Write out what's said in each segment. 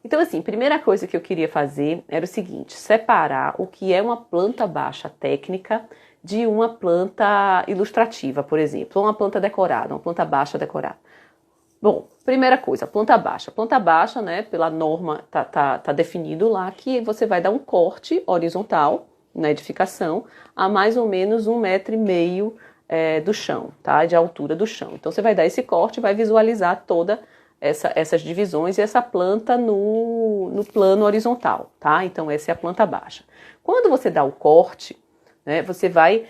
Então, assim, primeira coisa que eu queria fazer era o seguinte, separar o que é uma planta baixa técnica de uma planta ilustrativa, por exemplo, ou uma planta decorada, uma planta baixa decorada. Bom, primeira coisa, planta baixa. Planta baixa, né, pela norma, tá definido lá que você vai dar um corte horizontal na edificação a mais ou menos 1,5 m do chão, tá, de altura do chão. Então você vai dar esse corte e vai visualizar toda essas divisões e essa planta no plano horizontal, tá? Então essa é a planta baixa. Quando você dá o corte, né, você vai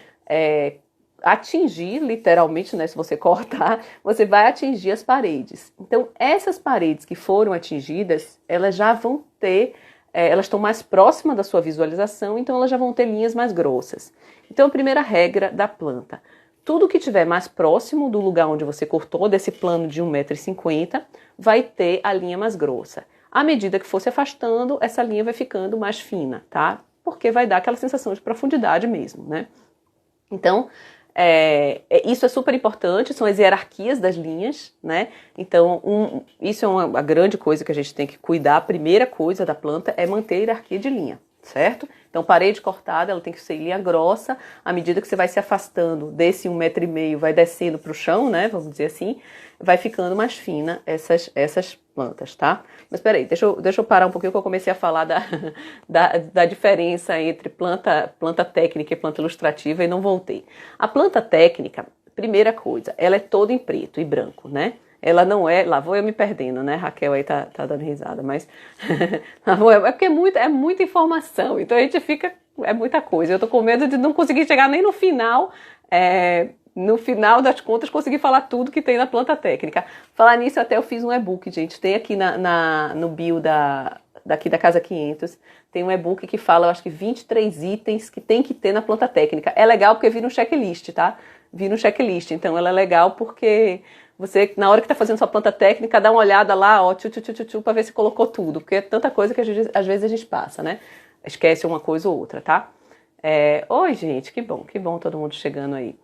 atingir, literalmente, né, se você cortar, você vai atingir as paredes. Então, essas paredes que foram atingidas, elas já vão ter, elas estão mais próximas da sua visualização, então elas já vão ter linhas mais grossas. Então, a primeira regra da planta, tudo que estiver mais próximo do lugar onde você cortou, desse plano de 1,50 m, vai ter a linha mais grossa. À medida que for se afastando, essa linha vai ficando mais fina, tá? Porque vai dar aquela sensação de profundidade mesmo, né? Então, isso é super importante, são as hierarquias das linhas, né? Então, isso é uma grande coisa que a gente tem que cuidar. A primeira coisa da planta é manter a hierarquia de linha, certo? Então, parede cortada, ela tem que ser linha grossa. À medida que você vai se afastando desse 1,5 m, vai descendo para o chão, né? Vamos dizer assim, vai ficando mais fina essas plantas, tá? Mas peraí, deixa eu parar um pouquinho que eu comecei a falar da diferença entre planta técnica e planta ilustrativa e não voltei. A planta técnica, primeira coisa, ela é toda em preto e branco, né? Ela não é, lá vou eu me perdendo, né? Raquel aí tá dando risada, mas é porque é muita informação, então a gente fica, é muita coisa. Eu tô com medo de não conseguir chegar nem no final, no final das contas, conseguir falar tudo que tem na planta técnica. Falar nisso, até eu fiz um e-book, gente. Tem aqui no bio daqui da Casa 500, tem um e-book que fala, eu acho que 23 itens que tem que ter na planta técnica. É legal porque vira um checklist, tá? Vira um checklist. Então, ela é legal porque você, na hora que tá fazendo sua planta técnica, dá uma olhada lá, ó, pra ver se colocou tudo. Porque é tanta coisa que às vezes a gente passa, né? Esquece uma coisa ou outra, tá? Oi, gente, que bom todo mundo chegando aí.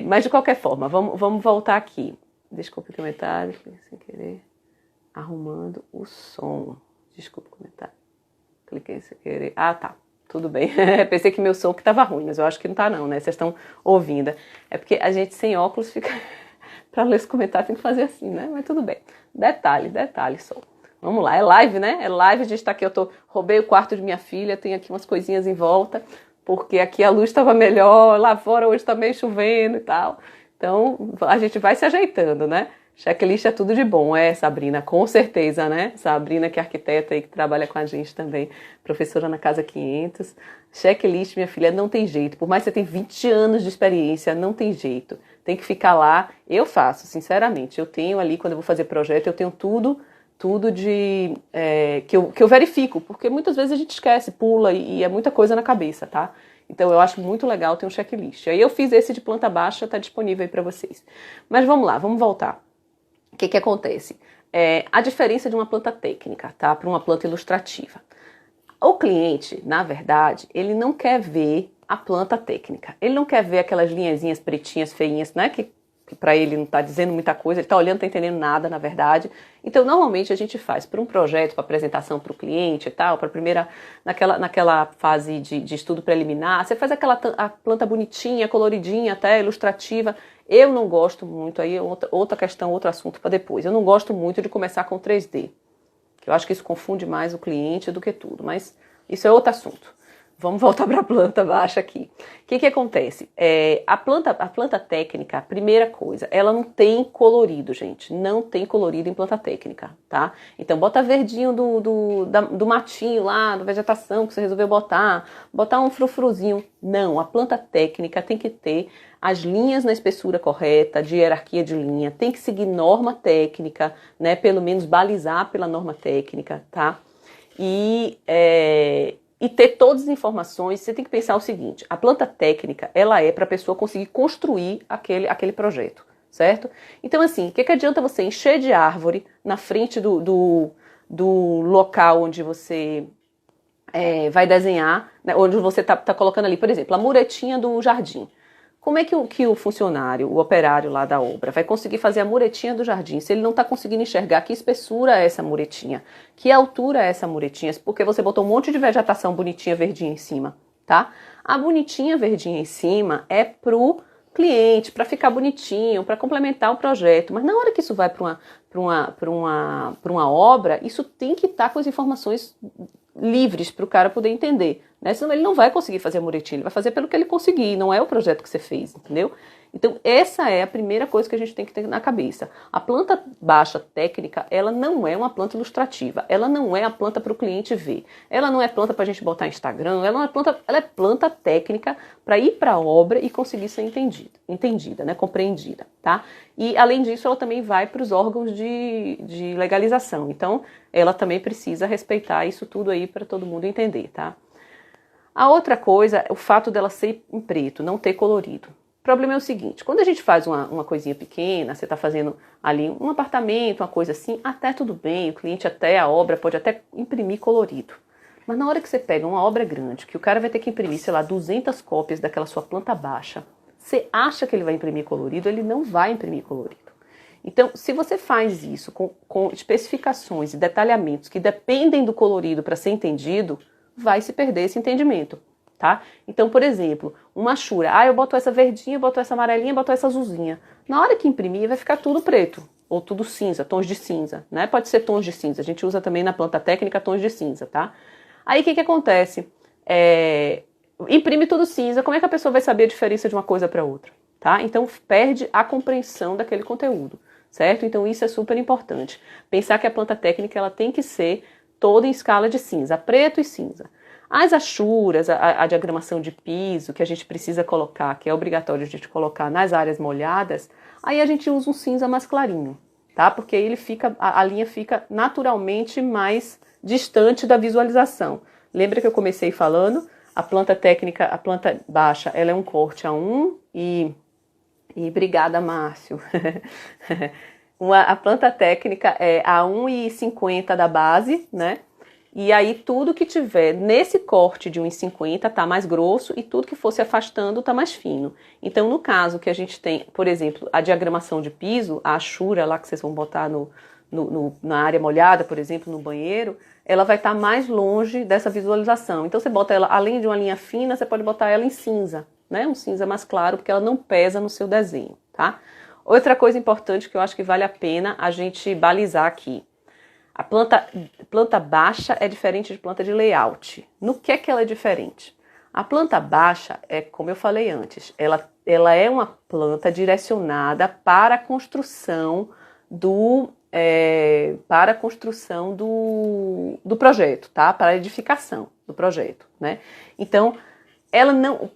Mas de qualquer forma, vamos voltar aqui. Desculpe o comentário, sem querer. Arrumando o som. Desculpe o comentário. Cliquei sem querer. Ah, tá. Tudo bem. Pensei que meu som que estava ruim, mas eu acho que não tá não, né? Vocês estão ouvindo. É porque a gente sem óculos fica... Para ler esse comentário tem que fazer assim, né? Mas tudo bem. Detalhe só. Vamos lá, é live, né? É live, a gente tá aqui, roubei o quarto de minha filha, tem aqui umas coisinhas em volta, porque aqui a luz estava melhor, lá fora hoje tá meio chovendo e tal. Então, a gente vai se ajeitando, né? Checklist é tudo de bom, Sabrina? Com certeza, né? Sabrina, que é arquiteta e que trabalha com a gente também, professora na Casa 500. Checklist, minha filha, não tem jeito. Por mais que você tenha 20 anos de experiência, não tem jeito. Tem que ficar lá. Eu faço, sinceramente. Eu tenho ali, quando eu vou fazer projeto, eu tenho tudo que eu verifico, porque muitas vezes a gente esquece, pula e é muita coisa na cabeça, tá? Então eu acho muito legal ter um checklist. Aí eu fiz esse de planta baixa, tá disponível aí para vocês. Mas vamos lá, vamos voltar. O que acontece? A diferença de uma planta técnica, tá? Para uma planta ilustrativa. O cliente, na verdade, ele não quer ver a planta técnica. Ele não quer ver aquelas linhazinhas pretinhas, feinhas, né? Que para ele não está dizendo muita coisa, ele está olhando, não está entendendo nada, na verdade. Então, normalmente, a gente faz para um projeto, para apresentação para o cliente e tal, para primeira, naquela fase de estudo preliminar, você faz a planta bonitinha, coloridinha, até ilustrativa. Eu não gosto muito, aí é outra questão, outro assunto para depois. Eu não gosto muito de começar com 3D, que eu acho que isso confunde mais o cliente do que tudo, mas isso é outro assunto. Vamos voltar para a planta baixa aqui. O que acontece? A planta técnica, a primeira coisa, ela não tem colorido, gente. Não tem colorido em planta técnica, tá? Então, bota verdinho do matinho lá, da vegetação que você resolveu botar um frufruzinho. Não, a planta técnica tem que ter as linhas na espessura correta, de hierarquia de linha, tem que seguir norma técnica, né? Pelo menos balizar pela norma técnica, tá? E ter todas as informações. Você tem que pensar o seguinte, a planta técnica, ela é para a pessoa conseguir construir aquele projeto, certo? Então, assim, o que adianta você encher de árvore na frente do local onde você vai desenhar, né, onde você tá colocando ali, por exemplo, a muretinha do jardim. Como é que o funcionário, o operário lá da obra, vai conseguir fazer a muretinha do jardim se ele não está conseguindo enxergar que espessura é essa muretinha, que altura é essa muretinha, porque você botou um monte de vegetação bonitinha, verdinha em cima, tá? A bonitinha, verdinha em cima é pro cliente, para ficar bonitinho, para complementar o projeto, mas na hora que isso vai para uma obra, isso tem que estar com as informações livres para o cara poder entender, né? Senão ele não vai conseguir fazer a muretinha, ele vai fazer pelo que ele conseguir, não é o projeto que você fez, entendeu? Então essa é a primeira coisa que a gente tem que ter na cabeça. A planta baixa técnica, ela não é uma planta ilustrativa, ela não é a planta para o cliente ver, ela não é planta para a gente botar no Instagram, ela é planta técnica para ir para a obra e conseguir ser entendida, né? Compreendida, tá? E além disso, ela também vai para os órgãos de legalização, então ela também precisa respeitar isso tudo aí para todo mundo entender, tá? A outra coisa é o fato dela ser em preto, não ter colorido. O problema é o seguinte, quando a gente faz uma coisinha pequena, você está fazendo ali um apartamento, uma coisa assim, até tudo bem, o cliente a obra pode até imprimir colorido. Mas na hora que você pega uma obra grande, que o cara vai ter que imprimir, sei lá, 200 cópias daquela sua planta baixa, você acha que ele vai imprimir colorido, ele não vai imprimir colorido. Então, se você faz isso com especificações e detalhamentos que dependem do colorido para ser entendido, vai se perder esse entendimento, tá? Então, por exemplo, uma chura, eu boto essa verdinha, boto essa amarelinha, boto essa azulzinha. Na hora que imprimir, vai ficar tudo preto, ou tudo cinza, tons de cinza, né? Pode ser tons de cinza, a gente usa também na planta técnica tons de cinza, tá? Aí, o que acontece? Imprime tudo cinza, como é que a pessoa vai saber a diferença de uma coisa para outra, tá? Então, perde a compreensão daquele conteúdo, certo? Então, isso é super importante. Pensar que a planta técnica, ela tem que ser toda em escala de cinza, preto e cinza. As achuras, a diagramação de piso que a gente precisa colocar, que é obrigatório a gente colocar nas áreas molhadas, aí a gente usa um cinza mais clarinho, tá? Porque aí a linha fica naturalmente mais distante da visualização. Lembra que eu comecei falando? A planta técnica, a planta baixa, ela é um corte A1 e obrigada, Márcio. A planta técnica é a 1,50 da base, né? E aí tudo que tiver nesse corte de 1,50 tá mais grosso e tudo que fosse afastando tá mais fino. Então, no caso que a gente tem, por exemplo, a diagramação de piso, a achura lá que vocês vão botar na área molhada, por exemplo, no banheiro, ela vai estar mais longe dessa visualização. Então, você bota ela, além de uma linha fina, você pode botar ela em cinza, né? Um cinza mais claro, porque ela não pesa no seu desenho, tá? Outra coisa importante que eu acho que vale a pena a gente balizar aqui. A planta baixa é diferente de planta de layout. No que ela é diferente? A planta baixa é, como eu falei antes, ela é uma planta direcionada para a construção do projeto, tá? Para a edificação do projeto, né? Então,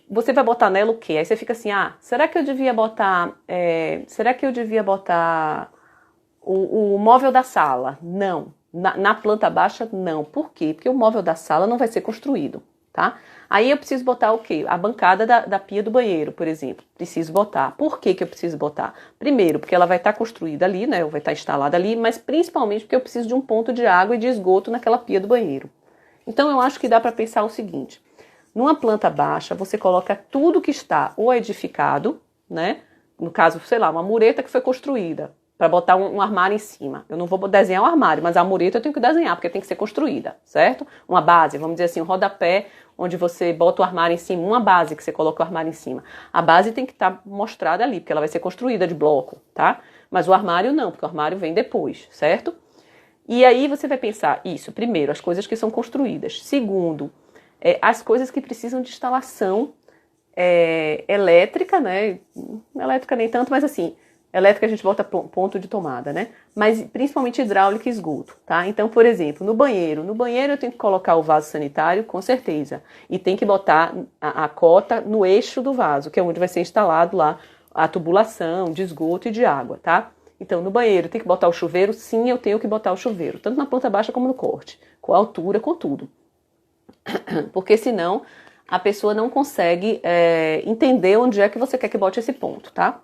você vai botar nela o quê? Aí você fica assim, será que eu devia botar o móvel da sala? Não. Na planta baixa, não. Por quê? Porque o móvel da sala não vai ser construído, tá? Aí eu preciso botar o quê? A bancada da pia do banheiro, por exemplo. Preciso botar. Por que eu preciso botar? Primeiro, porque ela vai estar construída ali, né? Ou vai estar instalada ali, mas principalmente porque eu preciso de um ponto de água e de esgoto naquela pia do banheiro. Então eu acho que dá para pensar o seguinte. Numa planta baixa, você coloca tudo que está ou edificado, né? No caso, sei lá, uma mureta que foi construída, para botar um armário em cima. Eu não vou desenhar um armário, mas a mureta eu tenho que desenhar, porque tem que ser construída, certo? Uma base, vamos dizer assim, um rodapé, onde você bota o armário em cima, uma base que você coloca o armário em cima. A base tem que estar mostrada ali, porque ela vai ser construída de bloco, tá? Mas o armário não, porque o armário vem depois, certo? E aí você vai pensar isso, primeiro, as coisas que são construídas. Segundo, as coisas que precisam de instalação elétrica, né? Elétrica nem tanto, mas assim, elétrica a gente bota ponto de tomada, né? Mas principalmente hidráulica e esgoto, tá? Então, por exemplo, no banheiro eu tenho que colocar o vaso sanitário, com certeza. E tem que botar a cota no eixo do vaso, que é onde vai ser instalado lá a tubulação de esgoto e de água, tá? Então, no banheiro tem que botar o chuveiro? Sim, eu tenho que botar o chuveiro, tanto na planta baixa como no corte, com a altura, com tudo. Porque senão a pessoa não consegue entender onde é que você quer que bote esse ponto, tá?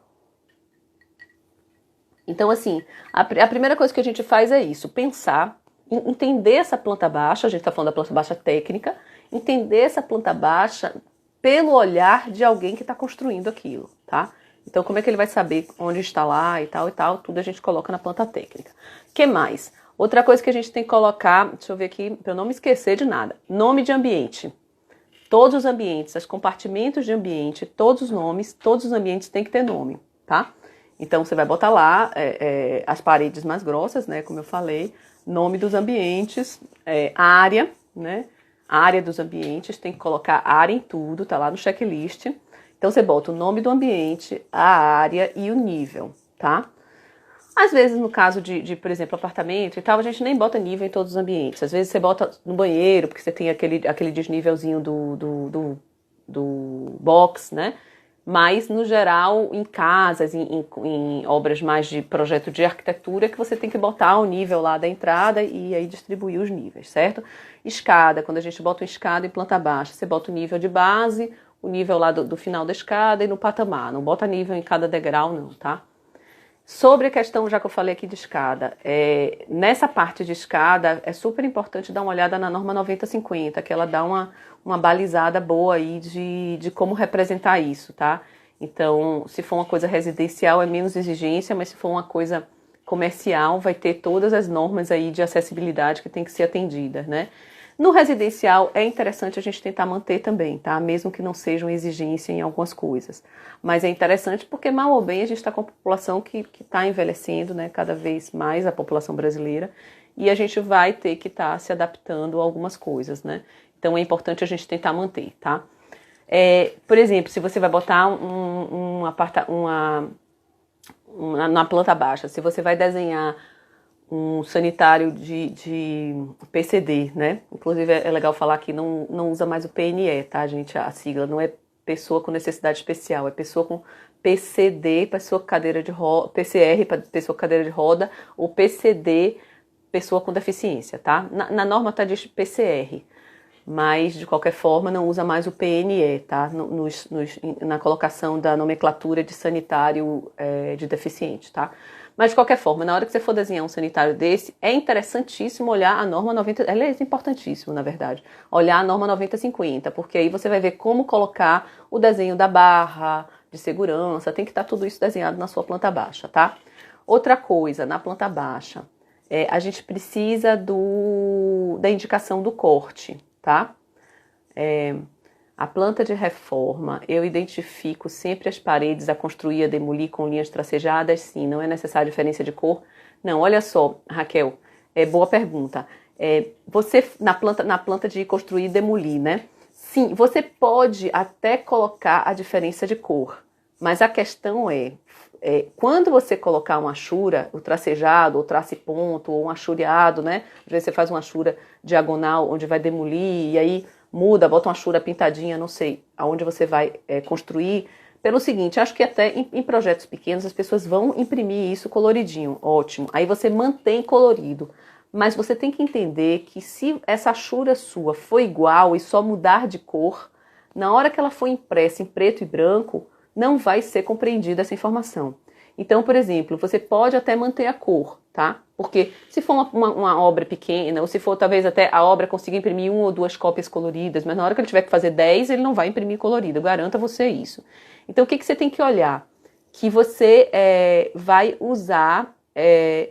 Então, assim, a primeira coisa que a gente faz é isso, pensar, entender essa planta baixa, a gente está falando da planta baixa técnica, entender essa planta baixa pelo olhar de alguém que está construindo aquilo, tá? Então, como é que ele vai saber onde instalar e tal, tudo a gente coloca na planta técnica. Que mais? Outra coisa que a gente tem que colocar, deixa eu ver aqui, para eu não me esquecer de nada, nome de ambiente. Todos os ambientes, os compartimentos de ambiente, todos os nomes, todos os ambientes têm que ter nome, tá? Então, você vai botar lá as paredes mais grossas, né, como eu falei, nome dos ambientes, área, né, área dos ambientes, tem que colocar área em tudo, tá lá no checklist. Então, você bota o nome do ambiente, a área e o nível, tá? Às vezes, no caso por exemplo, apartamento e tal, a gente nem bota nível em todos os ambientes. Às vezes, você bota no banheiro, porque você tem aquele desnívelzinho do box, né? Mas, no geral, em casas, em obras mais de projeto de arquitetura, que você tem que botar o nível lá da entrada e aí distribuir os níveis, certo? Escada, quando a gente bota uma escada em planta baixa, você bota o nível de base, o nível lá do final da escada e no patamar. Não bota nível em cada degrau, não, tá? Sobre a questão, já que eu falei aqui de escada, nessa parte de escada é super importante dar uma olhada na norma 9050, que ela dá uma balizada boa aí de como representar isso, tá? Então, se for uma coisa residencial é menos exigência, mas se for uma coisa comercial vai ter todas as normas aí de acessibilidade que tem que ser atendidas, né? No residencial é interessante a gente tentar manter também, tá? Mesmo que não seja uma exigência em algumas coisas. Mas é interessante porque, mal ou bem, a gente está com a população que está envelhecendo, né? Cada vez mais a população brasileira. E a gente vai ter que estar se adaptando a algumas coisas, né? Então é importante a gente tentar manter, tá? Por exemplo, se você vai botar na planta baixa, se você vai desenhar um sanitário de PCD, né? Inclusive é legal falar que não usa mais o PNE, tá, gente? A sigla não é pessoa com necessidade especial, é pessoa com PCD, pessoa com cadeira de roda, PCR, pessoa com cadeira de roda, ou PCD, pessoa com deficiência, tá? Na norma tá de PCR, mas de qualquer forma não usa mais o PNE, tá? Na colocação da nomenclatura de sanitário de deficiente, tá? Mas, de qualquer forma, na hora que você for desenhar um sanitário desse, é interessantíssimo olhar a norma 90... Ela é importantíssimo, na verdade. Olhar a norma 9050, porque aí você vai ver como colocar o desenho da barra de segurança. Tem que estar tudo isso desenhado na sua planta baixa, tá? Outra coisa, na planta baixa, a gente precisa da indicação do corte, tá? A planta de reforma, eu identifico sempre as paredes a construir, a demolir com linhas tracejadas, sim, não é necessária diferença de cor. Não, olha só, Raquel, boa pergunta. Você, na planta de construir e demolir, né? Sim, você pode até colocar a diferença de cor, mas a questão quando você colocar uma achura, o tracejado, ou trace ponto, ou um achureado, né? Às vezes você faz uma achura diagonal, onde vai demolir, e aí muda, bota uma achura pintadinha, não sei aonde você vai construir. Pelo seguinte, acho que até em projetos pequenos as pessoas vão imprimir isso coloridinho, ótimo. Aí você mantém colorido, mas você tem que entender que se essa achura sua for igual e só mudar de cor, na hora que ela for impressa em preto e branco, não vai ser compreendida essa informação. Então, por exemplo, você pode até manter a cor, tá? Porque se for uma obra pequena, ou se for talvez até a obra consiga imprimir 1 ou 2 cópias coloridas, mas na hora que ele tiver que fazer 10, ele não vai imprimir colorido, eu garanto a você isso. Então, o que você tem que olhar? Que você vai usar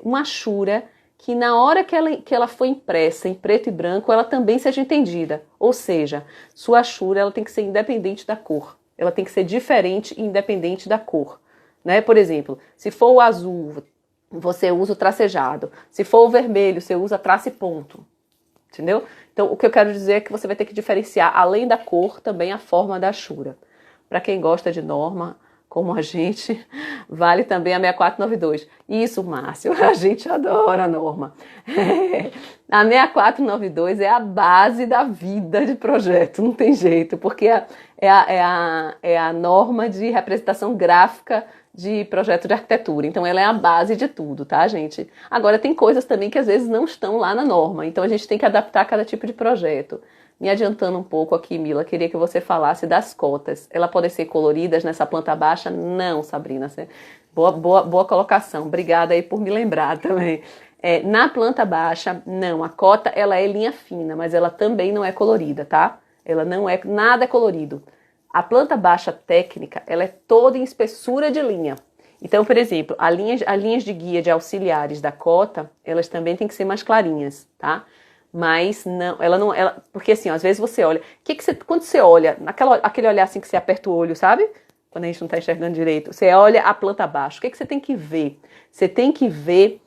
uma achura que na hora que ela for impressa em preto e branco, ela também seja entendida. Ou seja, sua achura ela tem que ser independente da cor. Ela tem que ser diferente e independente da cor. Né? Por exemplo, se for o azul, você usa o tracejado. Se for o vermelho, você usa trace ponto. Entendeu? Então, o que eu quero dizer é que você vai ter que diferenciar, além da cor, também a forma da achura. Para quem gosta de norma, como a gente, vale também a 6492. Isso, Márcio, a gente adora a norma. A 6492 é a base da vida de projeto, não tem jeito, porque é a norma de representação gráfica de projeto de arquitetura. Então, ela é a base de tudo, tá, gente? Agora, tem coisas também que às vezes não estão lá na norma, então a gente tem que adaptar a cada tipo de projeto. Me adiantando um pouco aqui, Mila, queria que você falasse das cotas. Elas podem ser coloridas nessa planta baixa? Não, Sabrina. Boa colocação. Obrigada aí por me lembrar também. Na planta baixa, não. A cota, ela é linha fina, mas ela também não é colorida, tá? Ela não é... Nada é colorido. A planta baixa técnica, ela é toda em espessura de linha. Então, por exemplo, as linhas de guia de auxiliares da cota, elas também têm que ser mais clarinhas, tá? Mas não, porque assim, ó, às vezes você olha, quando você olha, aquele olhar assim que você aperta o olho, sabe? Quando a gente não está enxergando direito, você olha a planta baixa, o que você tem que ver? Você tem que ver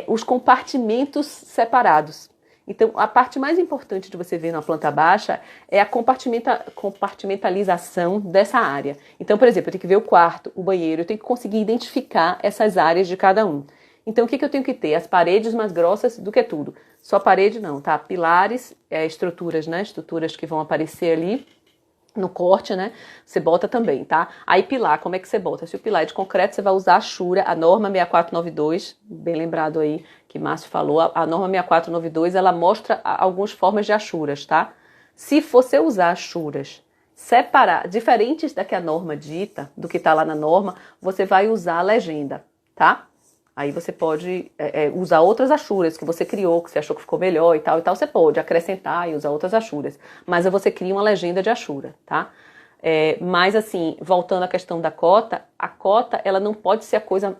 os compartimentos separados. Então, a parte mais importante de você ver na planta baixa é a compartimentalização dessa área. Então, por exemplo, eu tenho que ver o quarto, o banheiro, eu tenho que conseguir identificar essas áreas de cada um. Então, o que eu tenho que ter? As paredes mais grossas do que tudo. Só parede não, tá? Pilares, estruturas, né? Estruturas que vão aparecer ali no corte, né? Você bota também, tá? Aí pilar, como é que você bota? Se o pilar é de concreto, você vai usar a Ashura, a norma 6492, bem lembrado aí que Márcio falou, a norma 6492, ela mostra algumas formas de Ashuras, tá? Se você usar Ashuras diferentes da que a norma dita, do que tá lá na norma, você vai usar a legenda, tá? Aí você pode usar outras Ashuras que você criou, que você achou que ficou melhor e tal, você pode acrescentar e usar outras Ashuras. Mas aí você cria uma legenda de Ashura, tá? Mas assim, voltando à questão da cota, a cota, ela não pode ser a coisa...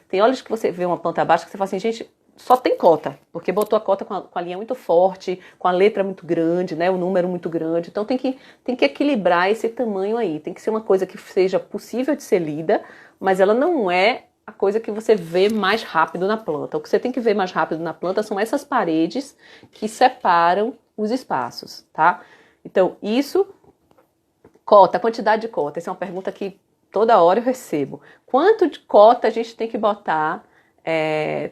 Tem olhas que você vê uma planta baixa que você fala assim, gente, só tem cota, porque botou a cota com a linha muito forte, com a letra muito grande, né, o número muito grande. Então tem que equilibrar esse tamanho aí. Tem que ser uma coisa que seja possível de ser lida, mas ela não é a coisa que você vê mais rápido na planta. O que você tem que ver mais rápido na planta são essas paredes que separam os espaços, tá? Então, isso, cota, quantidade de cota. Essa é uma pergunta que toda hora eu recebo. Quanto de cota a gente tem que botar?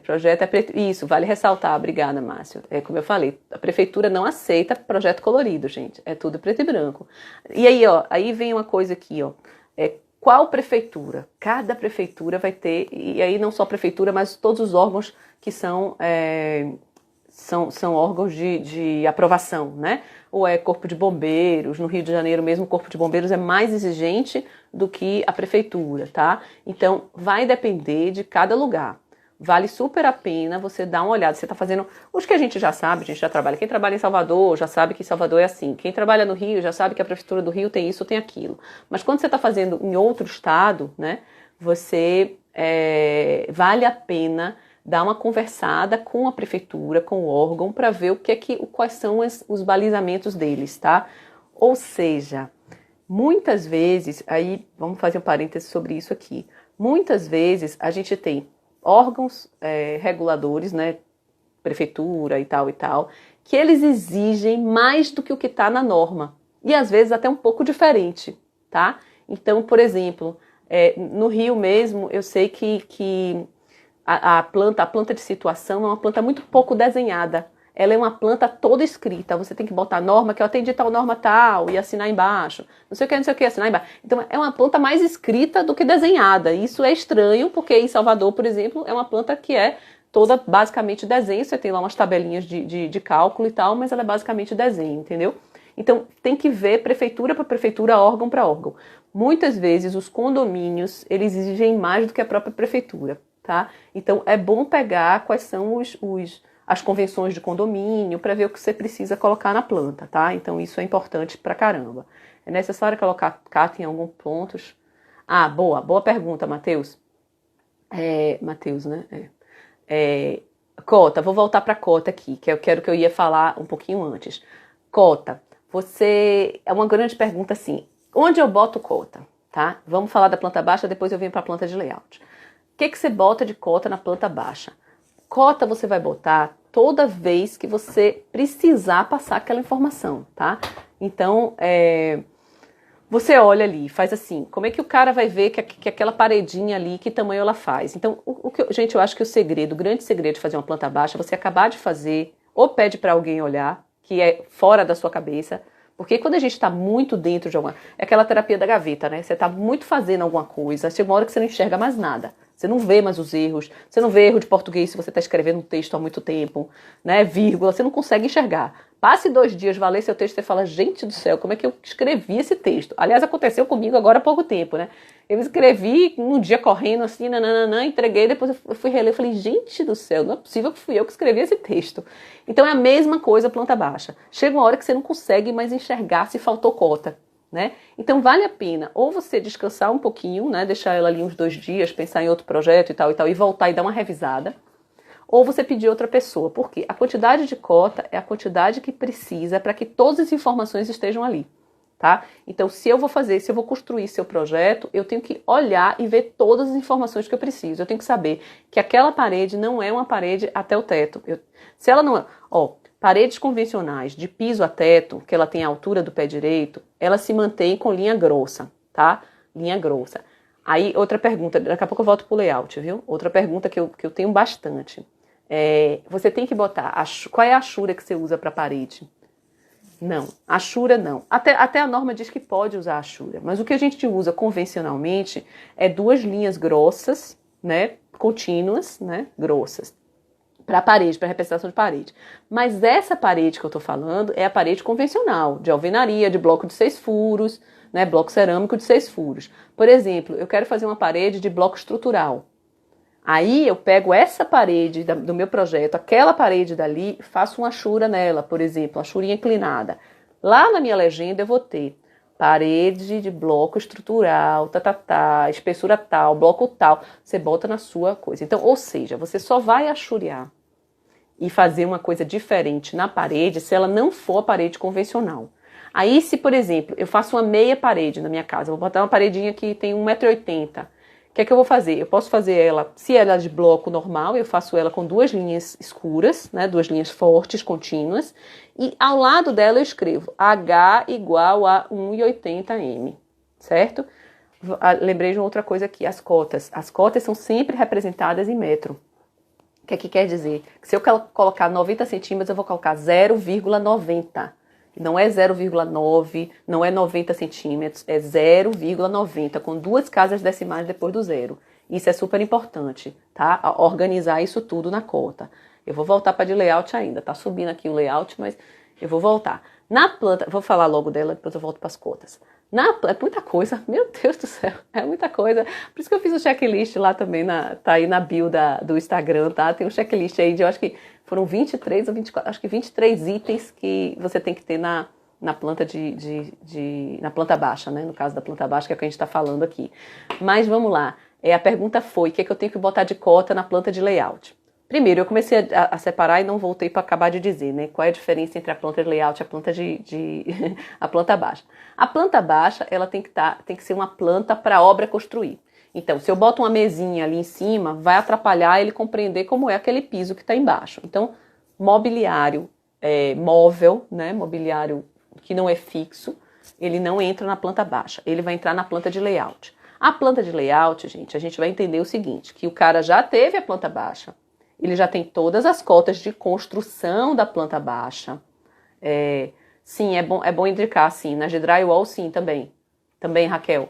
Projeto é preto. Isso, vale ressaltar, obrigada, Márcio. Como eu falei, a prefeitura não aceita projeto colorido, gente. É tudo preto e branco. E aí, ó, aí vem uma coisa aqui, ó. Qual prefeitura? Cada prefeitura vai ter, e aí não só a prefeitura, mas todos os órgãos que são órgãos de aprovação, né? Ou é Corpo de Bombeiros, no Rio de Janeiro mesmo o Corpo de Bombeiros é mais exigente do que a prefeitura, tá? Então, vai depender de cada lugar. Vale super a pena você dar uma olhada. Você está fazendo os que a gente já sabe, a gente já trabalha. Quem trabalha em Salvador já sabe que Salvador é assim. Quem trabalha no Rio já sabe que a Prefeitura do Rio tem isso, tem aquilo. Mas quando você está fazendo em outro estado, né, você vale a pena dar uma conversada com a Prefeitura, com o órgão, para ver quais são os balizamentos deles, tá? Ou seja, muitas vezes, aí vamos fazer um parêntese sobre isso aqui. Muitas vezes a gente tem órgãos reguladores, né, prefeitura e tal, que eles exigem mais do que o que está na norma. E às vezes até um pouco diferente, tá? Então, por exemplo, no Rio mesmo, eu sei que a planta de situação é uma planta muito pouco desenhada. Ela é uma planta toda escrita. Você tem que botar a norma, que eu atendi tal norma tal, e assinar embaixo. Não sei o que, assinar embaixo. Então, é uma planta mais escrita do que desenhada. Isso é estranho, porque em Salvador, por exemplo, é uma planta que é toda basicamente desenho. Você tem lá umas tabelinhas de cálculo e tal, mas ela é basicamente desenho, entendeu? Então, tem que ver prefeitura para prefeitura, órgão para órgão. Muitas vezes, os condomínios, eles exigem mais do que a própria prefeitura, tá? Então, é bom pegar quais são as convenções de condomínio, para ver o que você precisa colocar na planta, tá? Então, isso é importante pra caramba. É necessário colocar cata em alguns pontos? Ah, boa pergunta, Matheus. Matheus, né? Cota, vou voltar pra cota aqui, que eu ia falar um pouquinho antes. Cota, é uma grande pergunta assim, onde eu boto cota, tá? Vamos falar da planta baixa, depois eu venho pra planta de layout. O que você bota de cota na planta baixa? Cota você vai botar toda vez que você precisar passar aquela informação, tá? Então, você olha ali, faz assim, como é que o cara vai ver que aquela paredinha ali, que tamanho ela faz? Então, gente, eu acho que o grande segredo de fazer uma planta baixa é você acabar de fazer, ou pede para alguém olhar, que é fora da sua cabeça, porque quando a gente está muito dentro de alguma... É aquela terapia da gaveta, né? Você está muito fazendo alguma coisa, chega uma hora que você não enxerga mais nada. Você não vê mais os erros, você não vê erro de português se você está escrevendo um texto há muito tempo, né? Vírgula, você não consegue enxergar. Passe 2 dias, vai ler seu texto e você fala, gente do céu, como é que eu escrevi esse texto? Aliás, aconteceu comigo agora há pouco tempo, né? Eu escrevi um dia correndo assim, nananã, entreguei, depois eu fui reler e falei, gente do céu, não é possível que fui eu que escrevi esse texto. Então é a mesma coisa planta baixa. Chega uma hora que você não consegue mais enxergar se faltou cota, né? Então vale a pena ou você descansar um pouquinho, né? Deixar ela ali uns 2 dias, pensar em outro projeto e tal, e voltar e dar uma revisada. Ou você pedir outra pessoa. Por quê? A quantidade de cota é a quantidade que precisa para que todas as informações estejam ali. Tá? Então, se eu vou construir seu projeto, eu tenho que olhar e ver todas as informações que eu preciso. Eu tenho que saber que aquela parede não é uma parede até o teto. Se ela não é... paredes convencionais de piso a teto, que ela tem a altura do pé direito, ela se mantém com linha grossa, tá? Linha grossa. Aí, outra pergunta, daqui a pouco eu volto pro layout, viu? Outra pergunta que eu tenho bastante. Você tem que botar, qual é a achura que você usa para parede? Não, achura não. Até a norma diz que pode usar achura, mas o que a gente usa convencionalmente é 2 linhas grossas, né, contínuas, né, grossas, para parede, para representação de parede. Mas essa parede que eu estou falando é a parede convencional, de alvenaria, de bloco de 6 furos, né, bloco cerâmico de 6 furos. Por exemplo, eu quero fazer uma parede de bloco estrutural. Aí eu pego essa parede do meu projeto, aquela parede dali, faço uma achura nela, por exemplo, uma achurinha inclinada. Lá na minha legenda eu vou ter parede de bloco estrutural, espessura tal, bloco tal. Você bota na sua coisa. Então, ou seja, você só vai achurear e fazer uma coisa diferente na parede se ela não for a parede convencional. Aí, se, por exemplo, eu faço uma meia parede na minha casa, vou botar uma paredinha que tem 1,80 m, o que é que eu vou fazer? Eu posso fazer ela, se ela é de bloco normal, eu faço ela com 2 linhas escuras, né, 2 linhas fortes, contínuas, e ao lado dela eu escrevo H igual a 1,80 m, certo? Lembrei de uma outra coisa aqui, as cotas. As cotas são sempre representadas em metro. O que é que quer dizer? Que se eu colocar 90 centímetros, eu vou colocar 0,90. Não é 0,9, não é 90 centímetros, é 0,90, com 2 casas decimais depois do zero. Isso é super importante, tá? Organizar isso tudo na cota. Eu vou voltar para de layout ainda, tá subindo aqui o layout, mas eu vou voltar. Na planta, vou falar logo dela, depois eu volto para as cotas. É muita coisa, meu Deus do céu, é muita coisa. Por isso que eu fiz o checklist lá também, tá aí na bio do Instagram, tá? Tem um checklist aí de, eu acho que foram 23 ou 24, acho que 23 itens que você tem que ter na planta na planta baixa, né? No caso da planta baixa, que é o que a gente está falando aqui. Mas vamos lá, a pergunta foi, o que é que eu tenho que botar de cota na planta de layout? Primeiro, eu comecei a separar e não voltei para acabar de dizer, né? Qual é a diferença entre a planta de layout e a planta a planta baixa? A planta baixa, ela tem que ser uma planta para a obra construir. Então, se eu boto uma mesinha ali em cima, vai atrapalhar ele compreender como é aquele piso que está embaixo. Então, mobiliário móvel, né? Mobiliário que não é fixo, ele não entra na planta baixa, ele vai entrar na planta de layout. A planta de layout, gente, a gente vai entender o seguinte, que o cara já teve a planta baixa, ele já tem todas as cotas de construção da planta baixa. Sim, é bom indicar, sim. Na de drywall, sim, também. Também, Raquel.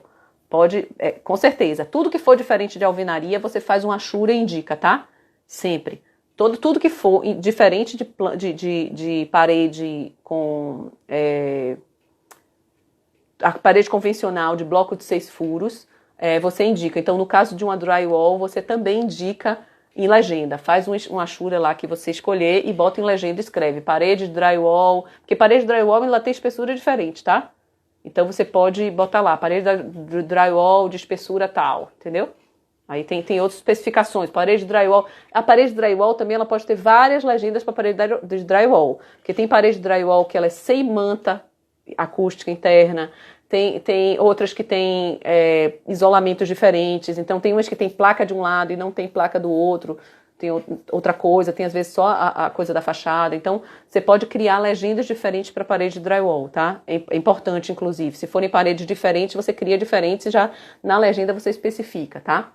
Pode, com certeza. Tudo que for diferente de alvenaria, você faz uma achura e indica, tá? Sempre. Tudo que for diferente de parede com... a parede convencional de bloco de 6 furos, você indica. Então, no caso de uma drywall, você também indica em legenda, faz uma achura lá que você escolher e bota em legenda e escreve parede de drywall, porque parede de drywall ela tem espessura diferente, tá? Então você pode botar lá, parede de drywall de espessura tal, entendeu? Aí tem outras especificações, parede de drywall. A parede de drywall também ela pode ter várias legendas para parede de drywall, porque tem parede de drywall que ela é sem manta acústica interna, tem outras que tem isolamentos diferentes, então tem umas que tem placa de um lado e não tem placa do outro, tem outra coisa, tem às vezes só a coisa da fachada, então você pode criar legendas diferentes para parede de drywall, tá? É importante, inclusive, se forem paredes diferentes, você cria diferentes e já na legenda você especifica, tá?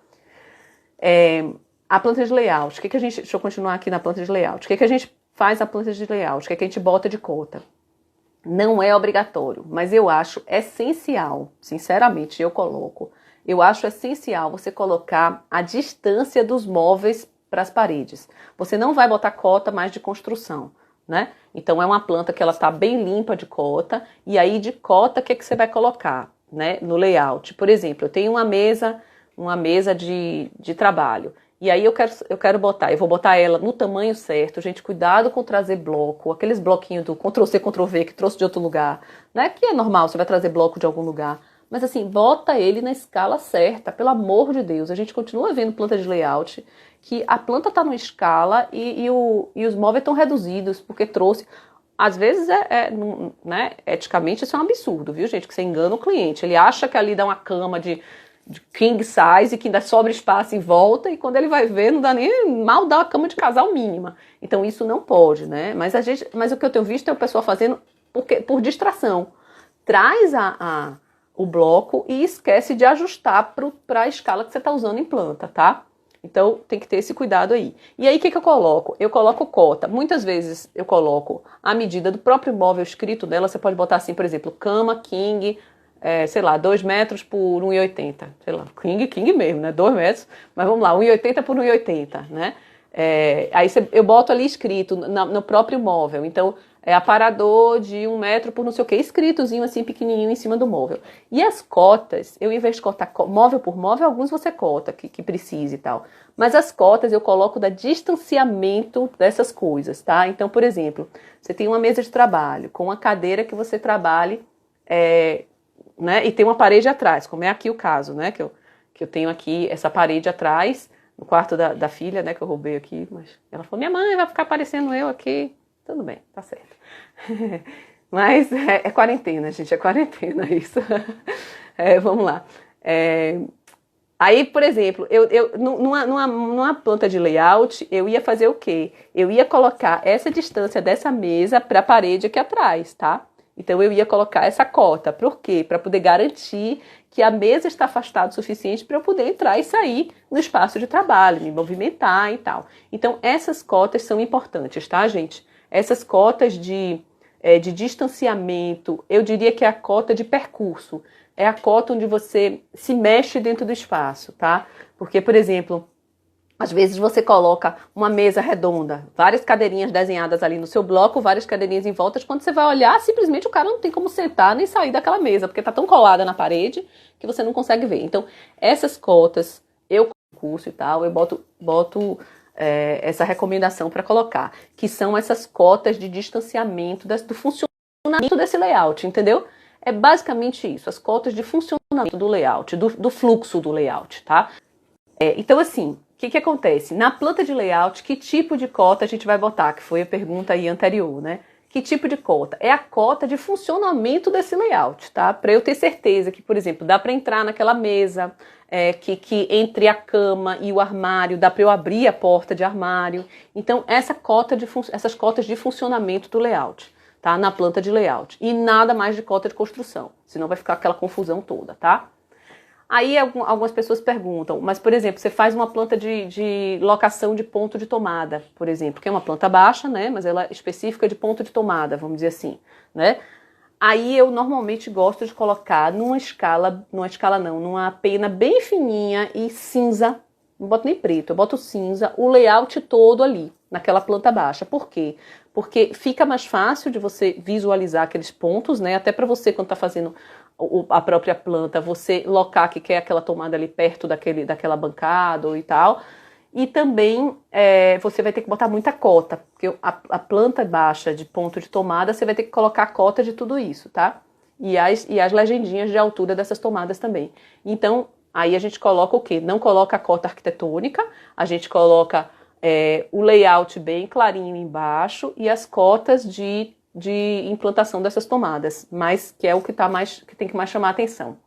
A planta de layout, deixa eu continuar aqui na planta de layout, o que a gente faz na planta de layout, o que a gente bota de cota? Não é obrigatório, mas eu acho essencial, sinceramente eu acho essencial você colocar a distância dos móveis para as paredes. Você não vai botar cota mais de construção, né? Então é uma planta que ela está bem limpa de cota, e aí de cota o que você vai colocar, né? No layout. Por exemplo, eu tenho uma mesa de trabalho. E aí eu vou botar ela no tamanho certo, gente, cuidado com trazer bloco, aqueles bloquinhos do Ctrl+C, Ctrl+V que trouxe de outro lugar, né? Que é normal, você vai trazer bloco de algum lugar. Mas assim, bota ele na escala certa, pelo amor de Deus. A gente continua vendo planta de layout, que a planta está numa escala e os móveis estão reduzidos, porque trouxe... Às vezes, né, eticamente, isso é um absurdo, viu, gente? Que você engana o cliente. Ele acha que ali dá uma cama de king size, que ainda sobra espaço em volta, e quando ele vai ver, não dá nem, mal dá uma cama de casal mínima. Então isso não pode, né? Mas o que eu tenho visto é o pessoal fazendo por distração. Traz o bloco e esquece de ajustar para a escala que você está usando em planta, tá? Então tem que ter esse cuidado aí. E aí o que eu coloco? Eu coloco cota. Muitas vezes eu coloco a medida do próprio móvel escrito dela. Você pode botar assim, por exemplo, cama, king, sei lá, 2 metros por 1,80. Sei lá, king mesmo, né? 2 metros, mas vamos lá, 1,80 por 1,80, né? Aí eu boto ali escrito no próprio móvel. Então, aparador de 1 metro por não sei o que, escritozinho assim, pequenininho em cima do móvel. E as cotas, eu em vez de cortar móvel por móvel, alguns você cota, que precise e tal. Mas as cotas eu coloco da distanciamento dessas coisas, tá? Então, por exemplo, você tem uma mesa de trabalho com uma cadeira que você trabalhe, né, e tem uma parede atrás, como é aqui o caso, né, que eu tenho aqui essa parede atrás, no quarto da filha, né, que eu roubei aqui, mas ela falou, minha mãe vai ficar parecendo eu aqui. Tudo bem, tá certo. Mas é quarentena, gente, é quarentena isso. Vamos lá. Aí, por exemplo, numa planta de layout, eu ia fazer o quê? Eu ia colocar essa distância dessa mesa para a parede aqui atrás, tá? Então eu ia colocar essa cota. Por quê? Para poder garantir que a mesa está afastada o suficiente para eu poder entrar e sair no espaço de trabalho, me movimentar e tal. Então essas cotas são importantes, tá, gente? Essas cotas de distanciamento, eu diria que é a cota de percurso. É a cota onde você se mexe dentro do espaço, tá? Porque, por exemplo, às vezes você coloca uma mesa redonda, várias cadeirinhas desenhadas ali no seu bloco, várias cadeirinhas em volta, quando você vai olhar, simplesmente o cara não tem como sentar nem sair daquela mesa, porque tá tão colada na parede que você não consegue ver. Então, essas cotas, eu curso e tal, eu boto essa recomendação para colocar, que são essas cotas de distanciamento do funcionamento desse layout, entendeu? É basicamente isso, as cotas de funcionamento do layout, do fluxo do layout, tá? Então, assim, o que acontece? Na planta de layout, que tipo de cota a gente vai botar? Que foi a pergunta aí anterior, né? Que tipo de cota? É a cota de funcionamento desse layout, tá? Para eu ter certeza que, por exemplo, dá para entrar naquela mesa, que entre a cama e o armário, dá para eu abrir a porta de armário. Então, essas cotas de funcionamento do layout, tá? Na planta de layout. E nada mais de cota de construção, senão vai ficar aquela confusão toda, tá? Aí algumas pessoas perguntam, mas, por exemplo, você faz uma planta de locação de ponto de tomada, por exemplo, que é uma planta baixa, né, mas ela é específica de ponto de tomada, vamos dizer assim, né? Aí eu normalmente gosto de colocar numa pena bem fininha e cinza, não boto nem preto, eu boto cinza, o layout todo ali, naquela planta baixa. Por quê? Porque fica mais fácil de você visualizar aqueles pontos, né, até para você quando tá fazendo a própria planta, você locar que quer aquela tomada ali perto daquela bancada e tal. E também você vai ter que botar muita cota, porque a planta baixa de ponto de tomada, você vai ter que colocar a cota de tudo isso, tá? E as legendinhas de altura dessas tomadas também. Então, aí a gente coloca o quê? Não coloca a cota arquitetônica, a gente coloca o layout bem clarinho embaixo e as cotas de implantação dessas tomadas, mas que é o que tem que mais chamar a atenção.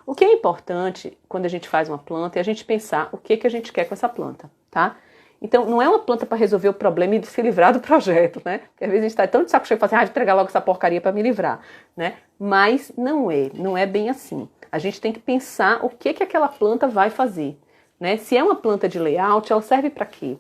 O que é importante quando a gente faz uma planta é a gente pensar o que a gente quer com essa planta, tá? Então, não é uma planta para resolver o problema e se livrar do projeto, né? Porque às vezes a gente está tão de saco cheio e fala assim, de entregar logo essa porcaria para me livrar, né? Mas não é bem assim. A gente tem que pensar o que aquela planta vai fazer, né? Se é uma planta de layout, ela serve para quê?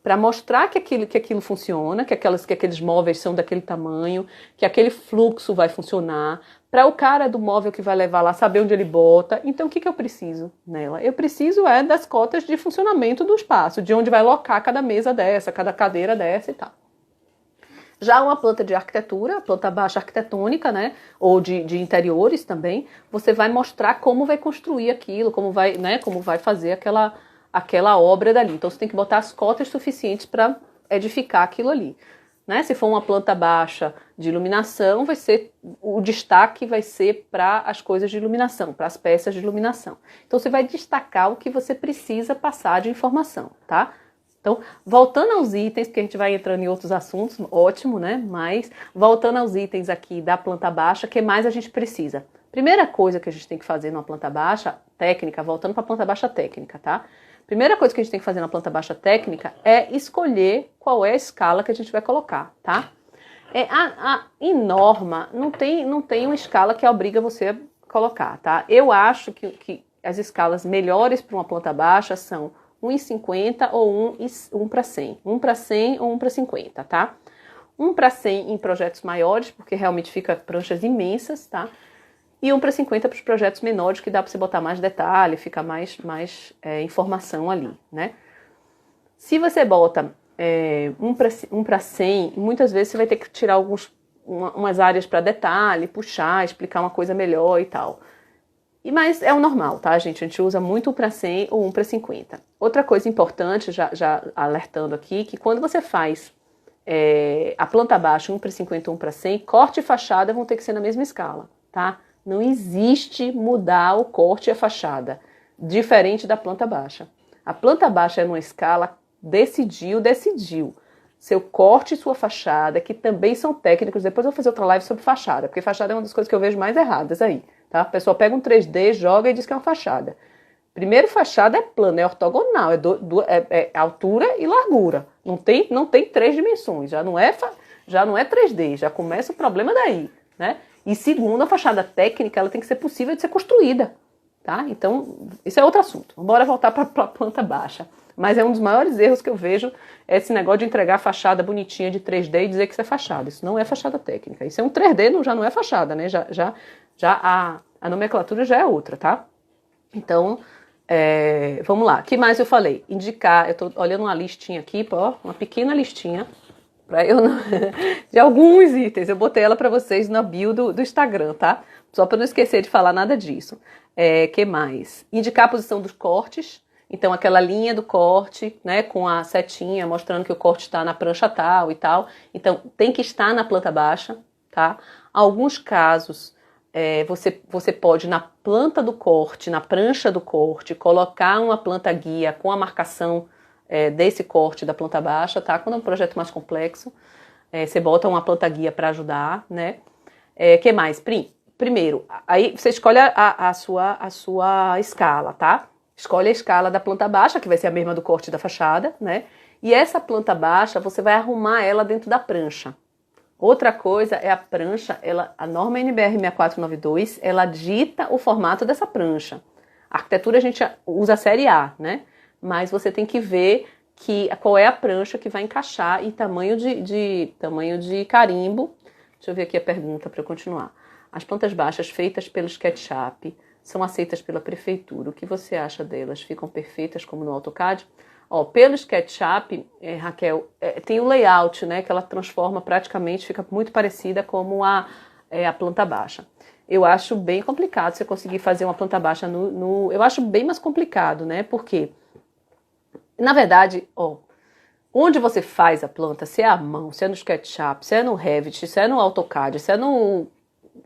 Para mostrar que aquilo funciona, que aqueles móveis são daquele tamanho, que aquele fluxo vai funcionar, para o cara do móvel que vai levar lá saber onde ele bota. Então, o que eu preciso nela? Eu preciso das cotas de funcionamento do espaço, de onde vai locar cada mesa dessa, cada cadeira dessa e tal. Já uma planta de arquitetura, planta baixa arquitetônica, né, ou de interiores também, você vai mostrar como vai construir aquilo, como vai fazer aquela obra dali. Então você tem que botar as cotas suficientes para edificar aquilo ali. Né? Se for uma planta baixa de iluminação, o destaque vai ser para as coisas de iluminação, para as peças de iluminação. Então você vai destacar o que você precisa passar de informação, tá? Então, voltando aos itens, porque a gente vai entrando em outros assuntos, ótimo, né? Mas, voltando aos itens aqui da planta baixa, o que mais a gente precisa? Primeira coisa que a gente tem que fazer numa planta baixa técnica, voltando para a planta baixa técnica, tá? Primeira coisa que a gente tem que fazer na planta baixa técnica é escolher qual é a escala que a gente vai colocar, tá? Em norma, não tem uma escala que obriga você a colocar, tá? Eu acho que as escalas melhores para uma planta baixa são 1:50 ou 1 para 100. 1 para 100 ou 1 para 50, tá? 1 para 100 em projetos maiores, porque realmente fica pranchas imensas, tá? E 1 para 50 para os projetos menores, que dá para você botar mais detalhe, fica mais informação ali, né? Se você bota 1 para 100, muitas vezes você vai ter que tirar umas áreas para detalhe, puxar, explicar uma coisa melhor e tal. Mas é o normal, tá, gente? A gente usa muito 1 para 100 ou 1 para 50. Outra coisa importante, já alertando aqui, que quando você faz a planta baixa 1 para 50 ou 1 para 100, corte e fachada vão ter que ser na mesma escala, tá? Não existe mudar o corte e a fachada, diferente da planta baixa. A planta baixa é numa escala decidiu. Seu corte e sua fachada, que também são técnicos. Depois eu vou fazer outra live sobre fachada, porque fachada é uma das coisas que eu vejo mais erradas aí, tá? A pessoa pega um 3D, joga e diz que é uma fachada. Primeiro, fachada é plano, é ortogonal, é altura e largura. Não tem 3 dimensões, já não é 3D, já começa o problema daí, né? E segundo, a fachada técnica, ela tem que ser possível de ser construída, tá? Então, isso é outro assunto. Bora voltar para a planta baixa. Mas é um dos maiores erros que eu vejo, esse negócio de entregar a fachada bonitinha de 3D e dizer que isso é fachada. Isso não é fachada técnica. Isso é um 3D, já não é fachada, né? Já a nomenclatura já é outra, tá? Então, vamos lá. O que mais eu falei? Indicar, eu tô olhando uma listinha aqui, ó, uma pequena listinha, de alguns itens. Eu botei ela para vocês na bio do Instagram, tá? Só para não esquecer de falar nada disso. Que mais? Indicar a posição dos cortes. Então, aquela linha do corte, né, com a setinha mostrando que o corte está na prancha tal e tal. Então, tem que estar na planta baixa, tá? Alguns casos, você pode, na planta do corte, na prancha do corte, colocar uma planta guia com a marcação desse corte da planta baixa, tá? Quando é um projeto mais complexo, você bota uma planta guia para ajudar, né? Que mais? Primeiro, aí você escolhe a sua escala, tá? Escolhe a escala da planta baixa, que vai ser a mesma do corte da fachada, né? E essa planta baixa, você vai arrumar ela dentro da prancha. Outra coisa é a prancha, a norma NBR 6492, ela dita o formato dessa prancha. A arquitetura a gente usa a série A, né? Mas você tem que ver qual é a prancha que vai encaixar em tamanho de carimbo. Deixa eu ver aqui a pergunta para eu continuar. As plantas baixas feitas pelo SketchUp são aceitas pela prefeitura. O que você acha delas? Ficam perfeitas como no AutoCAD? Pelo SketchUp, Raquel, tem o layout, né, que ela transforma praticamente, fica muito parecida como a planta baixa. Eu acho bem complicado você conseguir fazer uma planta baixa eu acho bem mais complicado, né? Porque, na verdade, onde você faz a planta, se é à mão, se é no SketchUp, se é no Revit, se é no AutoCAD, se é no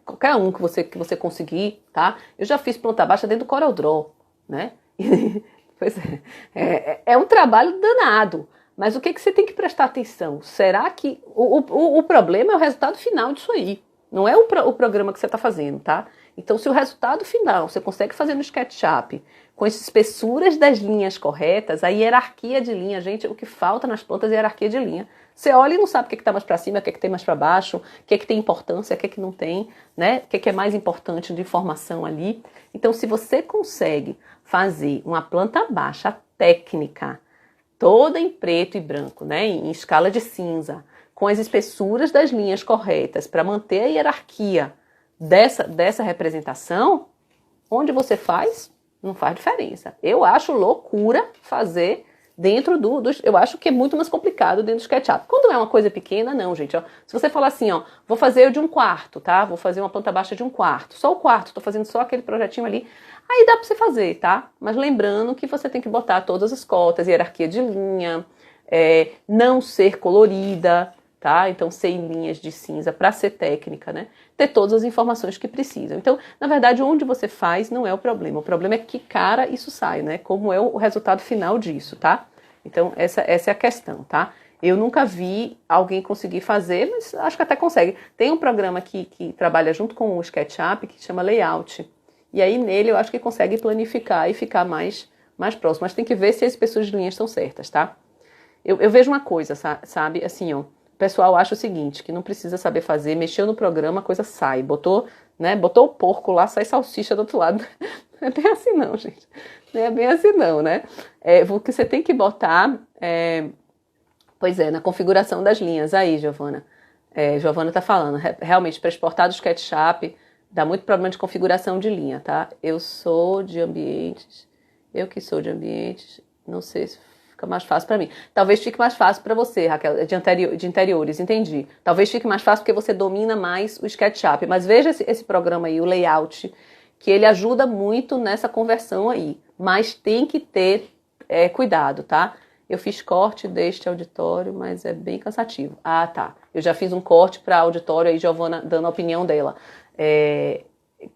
qualquer um que você conseguir, tá? Eu já fiz planta baixa dentro do CorelDRAW, né? Pois é um trabalho danado. Mas o que você tem que prestar atenção? Será que o problema é o resultado final disso aí? Não é o programa que você está fazendo, tá? Então, se o resultado final você consegue fazer no SketchUp com as espessuras das linhas corretas, a hierarquia de linha, gente, o que falta nas plantas é hierarquia de linha. Você olha e não sabe o que está mais para cima, o que tem mais para baixo, o que tem importância, o que não tem, né? O que é mais importante de informação ali. Então, se você consegue fazer uma planta baixa técnica, toda em preto e branco, né? Em escala de cinza, com as espessuras das linhas corretas para manter a hierarquia dessa representação, onde você faz, não faz diferença. Eu acho loucura fazer Eu acho que é muito mais complicado dentro do SketchUp. Quando é uma coisa pequena, não, gente. Ó, se você falar assim, ó, vou fazer de um quarto, tá? Vou fazer uma planta baixa de um quarto. Só o quarto, tô fazendo só aquele projetinho ali. Aí dá pra você fazer, tá? Mas lembrando que você tem que botar todas as cotas, hierarquia de linha, não ser colorida, tá? Então, ser em linhas de cinza para ser técnica, né? Ter todas as informações que precisam. Então, na verdade, onde você faz não é o problema é que cara isso sai, né? Como é o resultado final disso, tá? Então, essa é a questão, tá? Eu nunca vi alguém conseguir fazer, mas acho que até consegue. Tem um programa que trabalha junto com o SketchUp que chama Layout. E aí, nele, eu acho que consegue planificar e ficar mais próximo. Mas tem que ver se as espessuras de linhas estão certas, tá? Eu vejo uma coisa, sabe? Assim, ó, o pessoal acha o seguinte, que não precisa saber fazer, mexeu no programa, a coisa sai. Botou o porco lá, sai salsicha do outro lado. Não é bem assim não, gente. Não é bem assim não, né? O que você tem que botar, na configuração das linhas. Aí, Giovana. Giovana tá falando, realmente, para exportar do SketchUp, dá muito problema de configuração de linha, tá? Eu que sou de ambientes, não sei se fica mais fácil para mim. Talvez fique mais fácil para você, Raquel, de interiores, entendi. Talvez fique mais fácil porque você domina mais o SketchUp. Mas veja esse programa aí, o Layout, que ele ajuda muito nessa conversão aí. Mas tem que ter cuidado, tá? Eu fiz corte deste auditório, mas é bem cansativo. Ah, tá. Eu já fiz um corte para auditório, aí Giovana dando a opinião dela.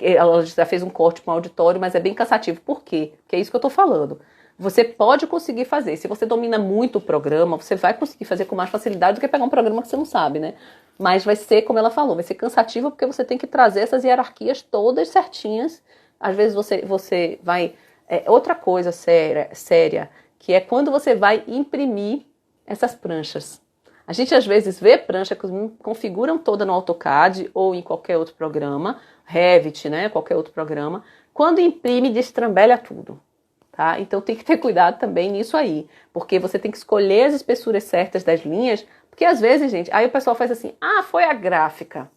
Ela já fez um corte para um auditório, mas é bem cansativo. Por quê? Porque é isso que eu tô falando. Você pode conseguir fazer. Se você domina muito o programa, você vai conseguir fazer com mais facilidade do que pegar um programa que você não sabe, né? Mas vai ser, como ela falou, vai ser cansativo porque você tem que trazer essas hierarquias todas certinhas. Às vezes você vai... outra coisa séria, que é quando você vai imprimir essas pranchas. A gente às vezes vê prancha que configuram toda no AutoCAD ou em qualquer outro programa, Revit, né? Qualquer outro programa. Quando imprime, destrambelha tudo. Tá? Então tem que ter cuidado também nisso aí, porque você tem que escolher as espessuras certas das linhas, porque às vezes, gente, aí o pessoal faz assim, foi a gráfica.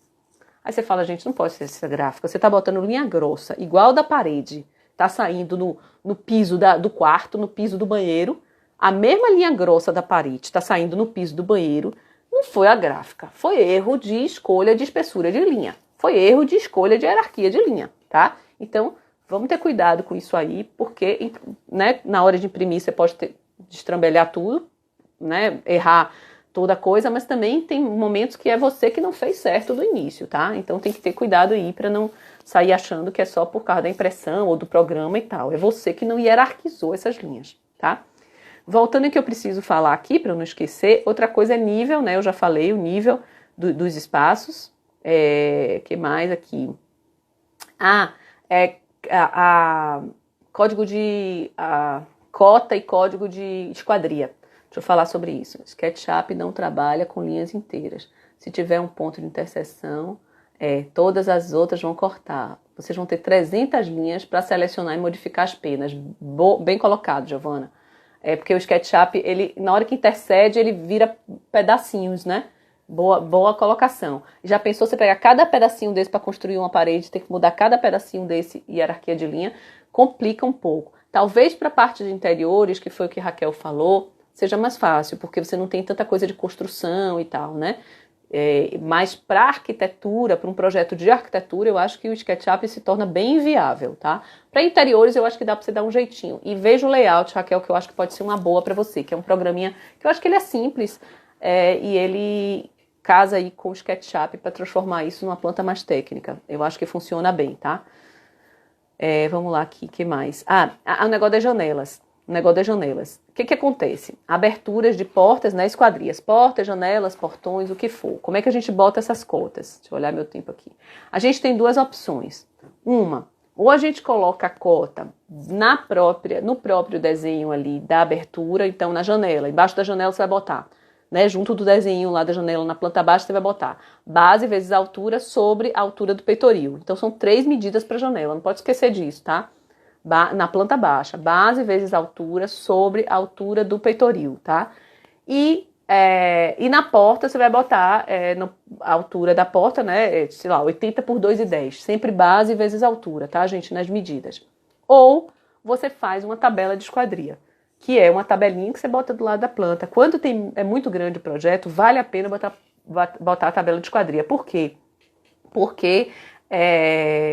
Aí você fala, gente, não pode ser essa gráfica, você tá botando linha grossa, igual da parede, tá saindo no piso do quarto, no piso do banheiro, a mesma linha grossa da parede tá saindo no piso do banheiro, não foi a gráfica, foi erro de escolha de espessura de linha, foi erro de escolha de hierarquia de linha, tá? Então, vamos ter cuidado com isso aí, porque, né, na hora de imprimir você pode destrambelhar tudo, né, errar toda a coisa, mas também tem momentos que é você que não fez certo do início, tá? Então tem que ter cuidado aí para não sair achando que é só por causa da impressão ou do programa e tal. É você que não hierarquizou essas linhas, tá? Voltando ao que eu preciso falar aqui, para eu não esquecer, outra coisa é nível, né? Eu já falei o nível dos espaços. Que mais aqui? Código de cota e código de esquadria. Deixa eu falar sobre isso. SketchUp não trabalha com linhas inteiras. Se tiver um ponto de interseção, todas as outras vão cortar. Vocês vão ter 300 linhas para selecionar e modificar as penas. Bem colocado, Giovana. Porque o SketchUp, ele, na hora que intercede, ele vira pedacinhos, né? Boa colocação. Já pensou você pegar cada pedacinho desse para construir uma parede, ter que mudar cada pedacinho desse hierarquia de linha? Complica um pouco. Talvez para a parte de interiores, que foi o que Raquel falou, seja mais fácil, porque você não tem tanta coisa de construção e tal, né? Mas para arquitetura, para um projeto de arquitetura, eu acho que o SketchUp se torna bem inviável, tá? Para interiores, eu acho que dá para você dar um jeitinho. E veja o Layout, Raquel, que eu acho que pode ser uma boa para você, que é um programinha que eu acho que ele é simples e ele casa aí com o SketchUp para transformar isso numa planta mais técnica. Eu acho que funciona bem, tá? Vamos lá aqui, o que mais? O negócio das janelas. O que acontece? Aberturas de portas, né, esquadrias. Portas, janelas, portões, o que for. Como é que a gente bota essas cotas? Deixa eu olhar meu tempo aqui. A gente tem duas opções. Uma, ou a gente coloca a cota no próprio desenho ali da abertura, então na janela. Embaixo da janela você vai botar, né, junto do desenho lá da janela, na planta baixa, você vai botar base vezes altura sobre a altura do peitoril. Então são 3 medidas para janela, não pode esquecer disso, tá? Na planta baixa, base vezes altura sobre a altura do peitoril, tá? E na porta você vai botar a altura da porta, né, sei lá, 80 por 2,10, sempre base vezes altura, tá, gente, nas medidas. Ou você faz uma tabela de esquadria. que é uma tabelinha que você bota do lado da planta. Quando é muito grande o projeto, vale a pena botar a tabela de esquadria. Por quê? Porque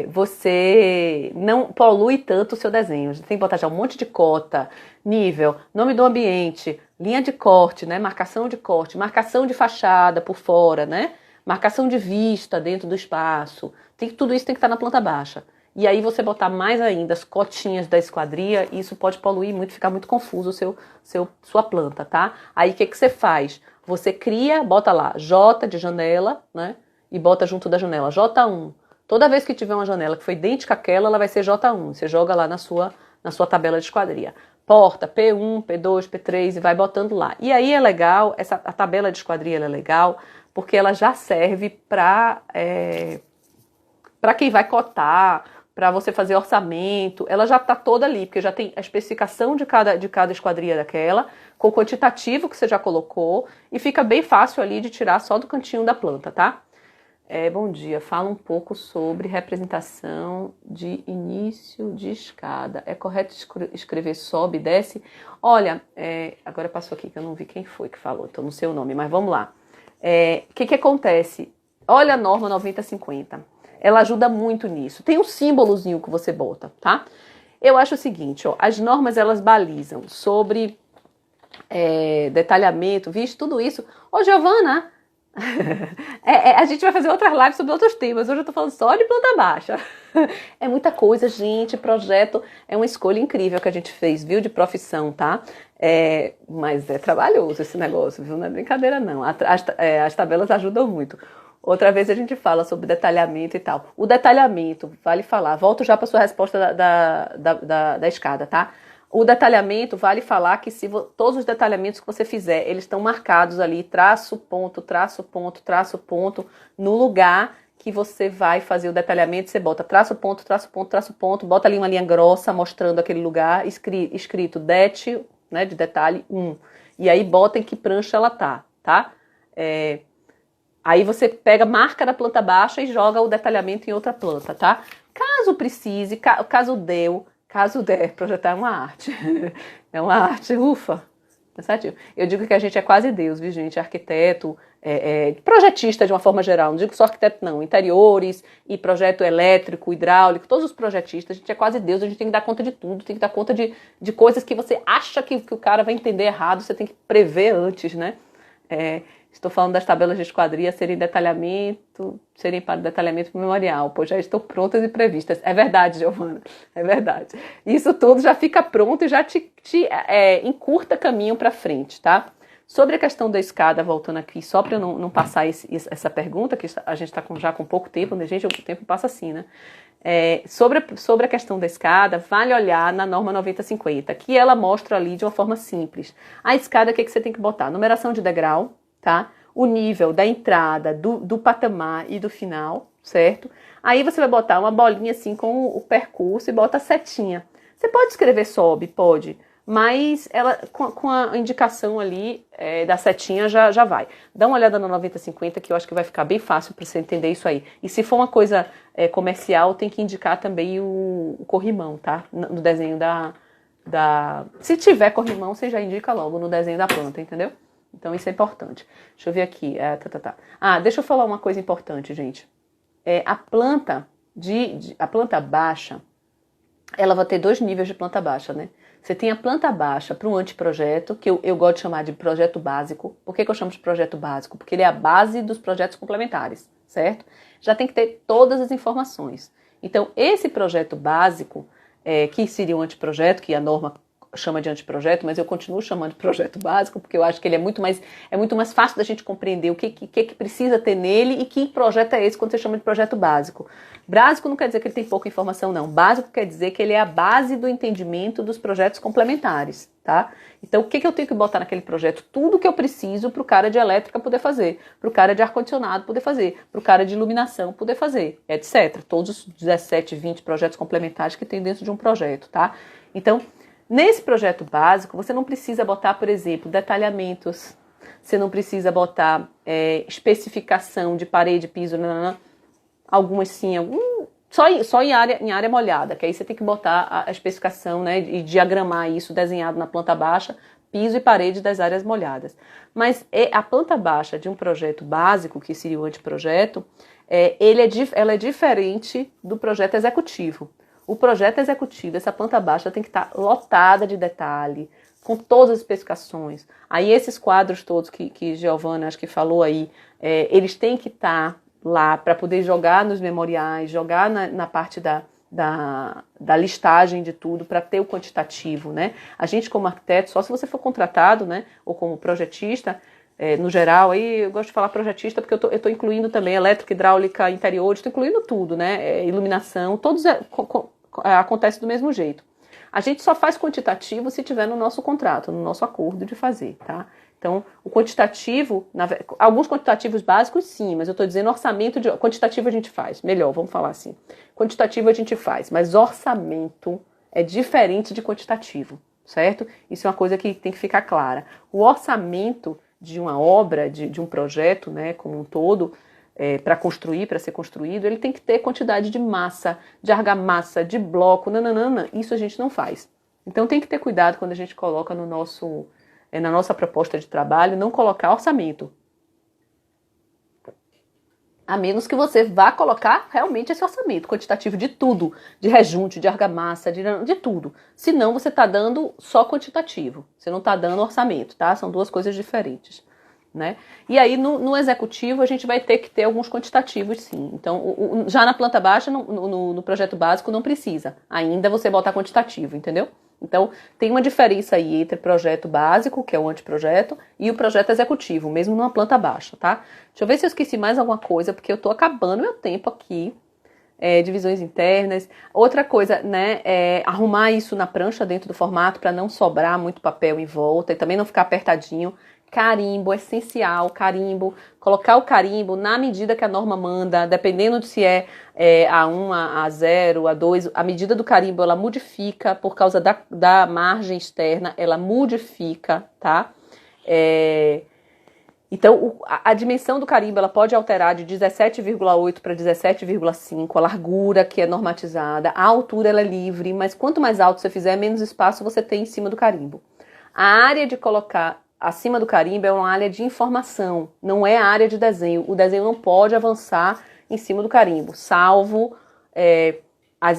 você não polui tanto o seu desenho. Você tem que botar já um monte de cota, nível, nome do ambiente, linha de corte, né? Marcação de corte, marcação de fachada por fora, né? Marcação de vista dentro do espaço. Tudo isso tem que estar na planta baixa. E aí você botar mais ainda as cotinhas da esquadria, isso pode poluir muito, ficar muito confuso sua planta, tá? Aí o que você faz? Você cria, bota lá J de janela, né? E bota junto da janela J1. Toda vez que tiver uma janela que for idêntica àquela, ela vai ser J1. Você joga lá na sua tabela de esquadria. Porta P1, P2, P3 e vai botando lá. E aí é legal, a tabela de esquadria é legal, porque ela já serve para quem vai cotar, para você fazer orçamento, ela já está toda ali, porque já tem a especificação de cada esquadria daquela, com o quantitativo que você já colocou, e fica bem fácil ali de tirar só do cantinho da planta, tá? Bom dia, fala um pouco sobre representação de início de escada. É correto escrever sobe e desce? Olha, agora passou aqui que eu não vi quem foi que falou, então não sei o nome, mas vamos lá. O que acontece? Olha a norma 9050. Ela ajuda muito nisso. Tem um símbolozinho que você bota, tá? Eu acho o seguinte, ó, as normas elas balizam sobre detalhamento, visto tudo isso. Ô, Giovana, a gente vai fazer outras lives sobre outros temas. Hoje eu tô falando só de planta baixa. É muita coisa, gente. Projeto é uma escolha incrível que a gente fez, viu? De profissão, tá? Mas é trabalhoso esse negócio, viu? Não é brincadeira, não. As tabelas ajudam muito. Outra vez a gente fala sobre detalhamento e tal. O detalhamento, vale falar, volto já para sua resposta da escada, tá? O detalhamento, vale falar que todos os detalhamentos que você fizer, eles estão marcados ali, traço, ponto, no lugar que você vai fazer o detalhamento, você bota traço, ponto, bota ali uma linha grossa mostrando aquele lugar, escrito det, né, de detalhe 1. E aí bota em que prancha ela tá? Aí você pega, marca da planta baixa e joga o detalhamento em outra planta, tá? Caso precise, caso der, projetar é uma arte. É uma arte, ufa. Pensativo. Eu digo que a gente é quase Deus, viu, gente? Arquiteto, projetista de uma forma geral. Não digo só arquiteto, não. Interiores e projeto elétrico, hidráulico, todos os projetistas, a gente é quase Deus, a gente tem que dar conta de tudo, tem que dar conta de coisas que você acha que o cara vai entender errado, você tem que prever antes, né? Estou falando das tabelas de esquadria serem para detalhamento memorial, pois já estão prontas e previstas. É verdade, Giovana, é verdade. Isso tudo já fica pronto e já te encurta caminho para frente, tá? Sobre a questão da escada, voltando aqui, só para eu não passar essa pergunta, que a gente está já com pouco tempo, né, gente? O tempo passa assim, né? Sobre a questão da escada, vale olhar na norma 9050, que ela mostra ali de uma forma simples. A escada, o que você tem que botar? Numeração de degrau, tá? O nível da entrada, do patamar e do final, certo? Aí você vai botar uma bolinha assim com o percurso e bota a setinha. Você pode escrever sobe, pode, mas ela com a indicação ali da setinha já vai. Dá uma olhada no 9050 que eu acho que vai ficar bem fácil para você entender isso aí. E se for uma coisa comercial, tem que indicar também o corrimão, tá? No desenho Se tiver corrimão, você já indica logo no desenho da planta, entendeu? Então isso é importante. Deixa eu ver aqui. Deixa eu falar uma coisa importante, gente. A planta baixa, ela vai ter 2 níveis de planta baixa, né? Você tem a planta baixa para um anteprojeto, que eu gosto de chamar de projeto básico. Por que eu chamo de projeto básico? Porque ele é a base dos projetos complementares, certo? Já tem que ter todas as informações. Então, esse projeto básico, que seria um anteprojeto, que a norma chama de anteprojeto, mas eu continuo chamando de projeto básico, porque eu acho que ele é muito mais fácil da gente compreender o que precisa ter nele e que projeto é esse quando você chama de projeto básico. Básico não quer dizer que ele tem pouca informação, não. Básico quer dizer que ele é a base do entendimento dos projetos complementares, tá? Então, o que eu tenho que botar naquele projeto? Tudo que eu preciso para o cara de elétrica poder fazer, para o cara de ar-condicionado poder fazer, para o cara de iluminação poder fazer, etc. Todos os 17, 20 projetos complementares que tem dentro de um projeto, tá? Então, nesse projeto básico, você não precisa botar, por exemplo, detalhamentos, você não precisa botar especificação de parede, piso, algumas sim, Só em área molhada, que aí você tem que botar a especificação, né, e diagramar isso desenhado na planta baixa, piso e parede das áreas molhadas. Mas a planta baixa de um projeto básico, que seria o anteprojeto, ela é diferente do projeto executivo. O projeto executivo, essa planta baixa tem que estar lotada de detalhe, com todas as especificações. Aí esses quadros todos que Giovana acho que falou aí, eles têm que estar lá para poder jogar nos memoriais, jogar na parte da listagem de tudo, para ter o quantitativo, né? A gente como arquiteto, só se você for contratado, né, ou como projetista, no geral, aí eu gosto de falar projetista porque eu estou incluindo também elétrica, hidráulica, interiores, estou incluindo tudo, né? Iluminação, todos acontece do mesmo jeito. A gente só faz quantitativo se tiver no nosso contrato, no nosso acordo de fazer, tá? Então, o quantitativo, alguns quantitativos básicos sim, mas eu estou dizendo orçamento de quantitativo a gente faz, melhor, vamos falar assim. Quantitativo a gente faz, mas orçamento é diferente de quantitativo, certo? Isso é uma coisa que tem que ficar clara. O orçamento de uma obra, de um projeto, né, como um todo, para construir, para ser construído, ele tem que ter quantidade de massa, de argamassa, de bloco, nananana, isso a gente não faz. Então tem que ter cuidado quando a gente coloca na nossa proposta de trabalho, não colocar orçamento. A menos que você vá colocar realmente esse orçamento quantitativo de tudo, de rejunte, de argamassa, de tudo. Senão você está dando só quantitativo, você não está dando orçamento, tá? São duas coisas diferentes. Né? E aí no executivo a gente vai ter que ter alguns quantitativos sim. Então já na planta baixa, no projeto básico não precisa ainda você botar quantitativo, entendeu? Então tem uma diferença aí entre projeto básico, que é o anteprojeto, e o projeto executivo, mesmo numa planta baixa, tá? Deixa eu ver se eu esqueci mais alguma coisa, porque eu tô acabando meu tempo aqui. Divisões internas. Outra coisa, né, arrumar isso na prancha dentro do formato para não sobrar muito papel em volta e também não ficar apertadinho. Carimbo, essencial, carimbo, colocar o carimbo na medida que a norma manda, dependendo de se A1, A0, A2, a medida do carimbo ela modifica por causa da margem externa, ela modifica, tá? Então, a dimensão do carimbo ela pode alterar de 17,8 para 17,5, a largura que é normatizada, a altura ela é livre, mas quanto mais alto você fizer, menos espaço você tem em cima do carimbo. A área de colocar acima do carimbo é uma área de informação, não é a área de desenho. O desenho não pode avançar em cima do carimbo, salvo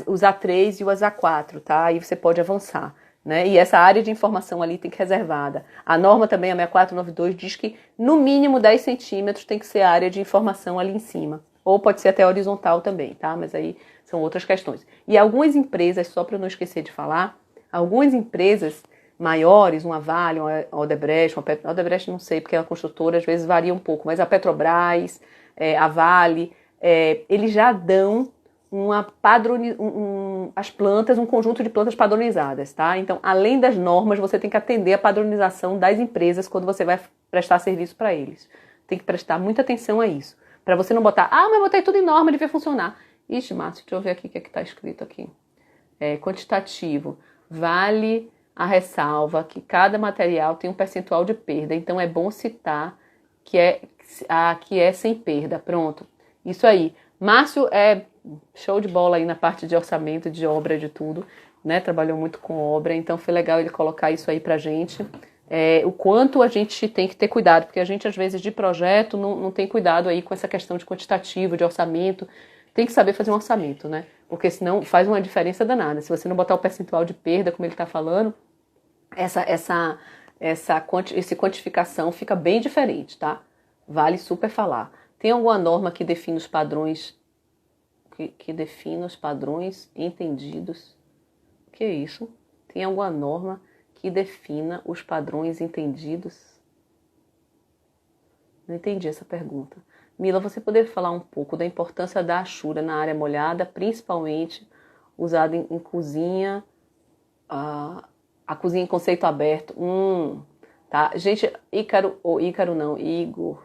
os A3 e os A4, tá? Aí você pode avançar, né? E essa área de informação ali tem que ser reservada. A norma também, a 6492, diz que no mínimo 10 centímetros tem que ser a área de informação ali em cima. Ou pode ser até horizontal também, tá? Mas aí são outras questões. E algumas empresas, só para não esquecer de falar, algumas empresas maiores, uma Vale, uma Odebrecht, a Odebrecht não sei, porque a construtora às vezes varia um pouco, mas a Petrobras, a Vale, eles já dão as plantas, um conjunto de plantas padronizadas, tá? Então, além das normas, você tem que atender a padronização das empresas quando você vai prestar serviço para eles. Tem que prestar muita atenção a isso. Para você não botar, mas botei tudo em norma, devia funcionar. Ixi, Márcio, deixa eu ver aqui o que está escrito aqui. Quantitativo. Vale a ressalva que cada material tem um percentual de perda, então é bom citar que é sem perda. Pronto, isso aí. Márcio é show de bola aí na parte de orçamento, de obra, de tudo, né? Trabalhou muito com obra, então foi legal ele colocar isso aí pra gente. O quanto a gente tem que ter cuidado, porque a gente às vezes de projeto não tem cuidado aí com essa questão de quantitativo, de orçamento. Tem que saber fazer um orçamento, né? Porque senão faz uma diferença danada. Se você não botar o percentual de perda, como ele está falando, essa quantificação fica bem diferente, tá? Vale super falar. Tem alguma norma que define os padrões, que define os padrões entendidos? O que é isso? Tem alguma norma que defina os padrões entendidos? Não entendi essa pergunta. Mila, você poderia falar um pouco da importância da Ashura na área molhada, principalmente usada em cozinha, a cozinha em conceito aberto. Tá. Gente, Igor.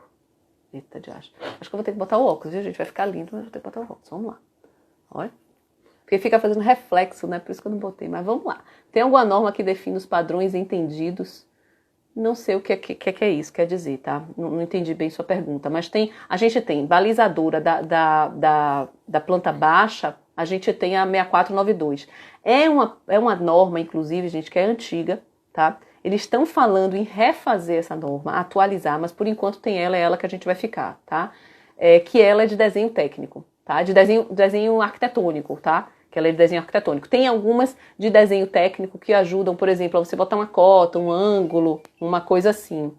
Eita, de acho que eu vou ter que botar o óculos, viu, gente? Vai ficar lindo, mas eu vou ter que botar o óculos. Vamos lá. Olha. Porque fica fazendo reflexo, né? Por isso que eu não botei, mas vamos lá. Tem alguma norma que define os padrões entendidos? Não sei o que é isso, quer dizer, tá? Não entendi bem sua pergunta, mas a gente tem balizadora da planta baixa a gente tem a 6492. É uma norma, inclusive, gente, que é antiga, tá? Eles estão falando em refazer essa norma, atualizar, mas por enquanto tem ela, é ela que a gente vai ficar, tá? Que ela é de desenho técnico, tá? De desenho arquitetônico, tá? Que ela é de desenho arquitetônico. Tem algumas de desenho técnico que ajudam, por exemplo, a você botar uma cota, um ângulo, uma coisa assim.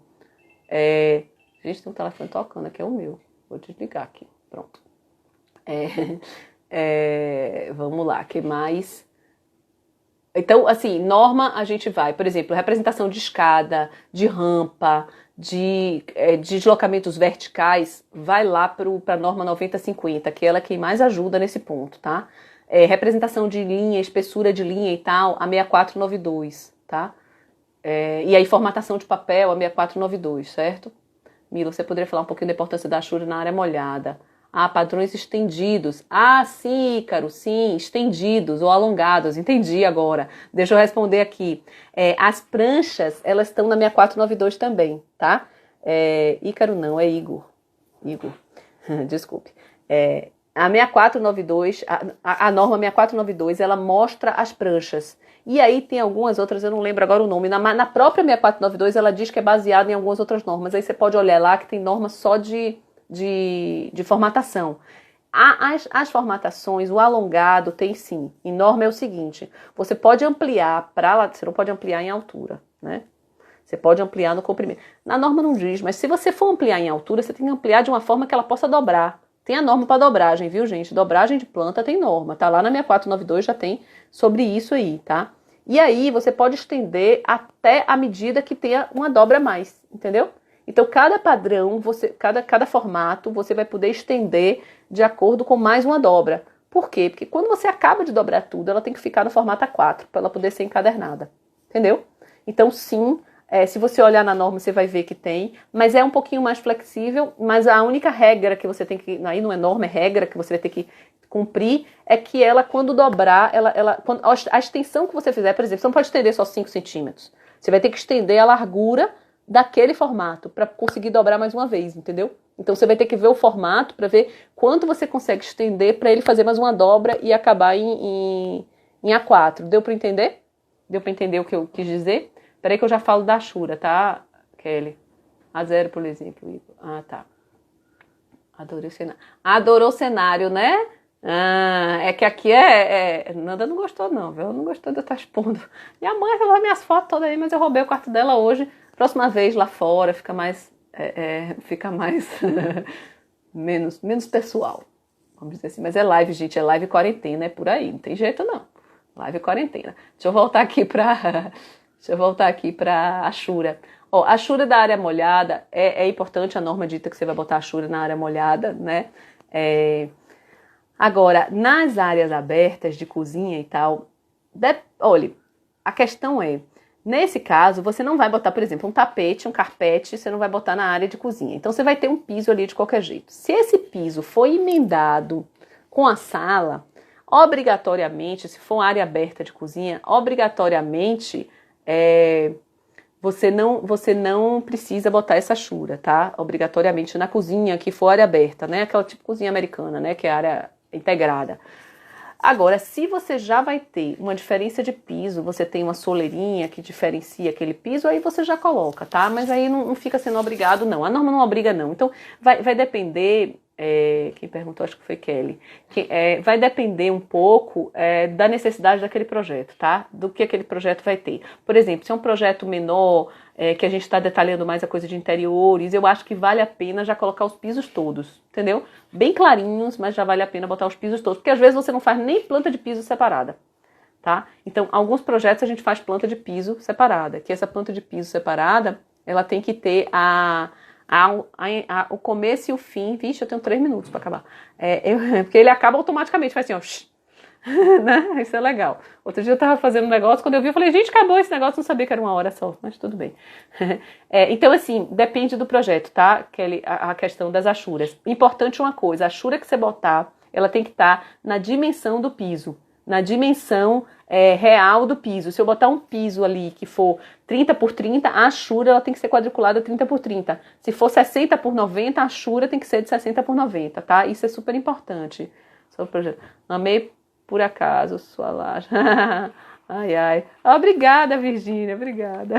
Gente, tem um telefone tocando, aqui é o meu. Vou desligar aqui, pronto. Vamos lá, o que mais? Então, assim, norma a gente vai, por exemplo, representação de escada, de rampa, de deslocamentos verticais, vai lá para a norma 9050, que ela é quem mais ajuda nesse ponto, tá? Representação de linha, espessura de linha e tal, a 6492, tá? E aí formatação de papel, a 6492, certo? Mila, você poderia falar um pouquinho da importância da Ashura na área molhada? Padrões estendidos. Sim, Ícaro, sim, estendidos ou alongados. Entendi agora. Deixa eu responder aqui. As pranchas, elas estão na 6492 também, tá? Ícaro não, é Igor. Igor, desculpe. A 6492, a norma 6492, ela mostra as pranchas. E aí tem algumas outras, eu não lembro agora o nome. Na própria 6492, ela diz que é baseada em algumas outras normas. Aí você pode olhar lá que tem norma só de formatação. As formatações, o alongado tem sim. Em norma é o seguinte, você pode ampliar para lá, você não pode ampliar em altura, né? Você pode ampliar no comprimento. Na norma não diz, mas se você for ampliar em altura, você tem que ampliar de uma forma que ela possa dobrar. Tem a norma para dobragem, viu, gente? Dobragem de planta tem norma, tá lá na 6492, já tem sobre isso aí, tá? E aí você pode estender até a medida que tenha uma dobra a mais, entendeu? Então, cada padrão, cada formato, você vai poder estender de acordo com mais uma dobra. Por quê? Porque quando você acaba de dobrar tudo, ela tem que ficar no formato A4, para ela poder ser encadernada. Entendeu? Então, sim, se você olhar na norma, você vai ver que tem, mas é um pouquinho mais flexível, mas a única regra que você tem que... Aí não é norma, é regra que você vai ter que cumprir, é que ela, quando dobrar, a extensão que você fizer, por exemplo, você não pode estender só 5 centímetros. Você vai ter que estender a largura daquele formato, para conseguir dobrar mais uma vez, entendeu? Então você vai ter que ver o formato para ver quanto você consegue estender para ele fazer mais uma dobra e acabar em A4. Deu para entender? Deu para entender o que eu quis dizer? Peraí que eu já falo da Ashura, tá, Kelly? A0, por exemplo. Tá. Adorei o cenário. Adorou o cenário, né? É que aqui Nanda não gostou não, viu? Não gostou de eu estar expondo. Minha mãe levou minhas fotos todas aí, mas eu roubei o quarto dela hoje. Próxima vez lá fora fica mais menos pessoal, vamos dizer assim. Mas é live, gente, é live quarentena, é por aí, não tem jeito não. Live quarentena. Deixa eu voltar aqui para Ashura. A Ashura da área molhada é importante, a norma dita que você vai botar a Ashura na área molhada, né? Agora, nas áreas abertas de cozinha e tal, olha, a questão nesse caso, você não vai botar, por exemplo, um tapete, um carpete, você não vai botar na área de cozinha. Então, você vai ter um piso ali de qualquer jeito. Se esse piso for emendado com a sala, obrigatoriamente, se for área aberta de cozinha, obrigatoriamente, você não precisa botar essa Ashura, tá? Obrigatoriamente na cozinha, que for área aberta, né? Aquela tipo cozinha americana, né? Que é área integrada. Agora, se você já vai ter uma diferença de piso, você tem uma soleirinha que diferencia aquele piso, aí você já coloca, tá? Mas aí não fica sendo obrigado, não. A norma não obriga, não. Então, vai depender... quem perguntou, acho que foi Kelly. Vai depender um pouco da necessidade daquele projeto, tá? Do que aquele projeto vai ter. Por exemplo, se é um projeto menor, que a gente está detalhando mais a coisa de interiores, eu acho que vale a pena já colocar os pisos todos, entendeu? Bem clarinhos, mas já vale a pena botar os pisos todos, porque às vezes você não faz nem planta de piso separada, tá? Então, alguns projetos a gente faz planta de piso separada, que essa planta de piso separada, ela tem que ter o começo e o fim. Vixe, eu tenho 3 minutos para acabar. Porque ele acaba automaticamente, faz assim, ó. Né? Isso é legal. Outro dia eu tava fazendo um negócio, quando eu vi, eu falei, gente, acabou esse negócio, não sabia que era 1 hora só, mas tudo bem. Então, assim, depende do projeto, tá? A questão das Ashuras. Importante uma coisa, a Ashura que você botar, ela tem que estar na dimensão do piso, na dimensão real do piso. Se eu botar um piso ali que for 30 por 30, a Ashura ela tem que ser quadriculada 30 por 30. Se for 60 por 90, a Ashura tem que ser de 60 por 90, tá? Isso é super importante. Sobre o projeto. Amei por acaso, sua laje. Ai, ai. Obrigada, Virgínia, obrigada.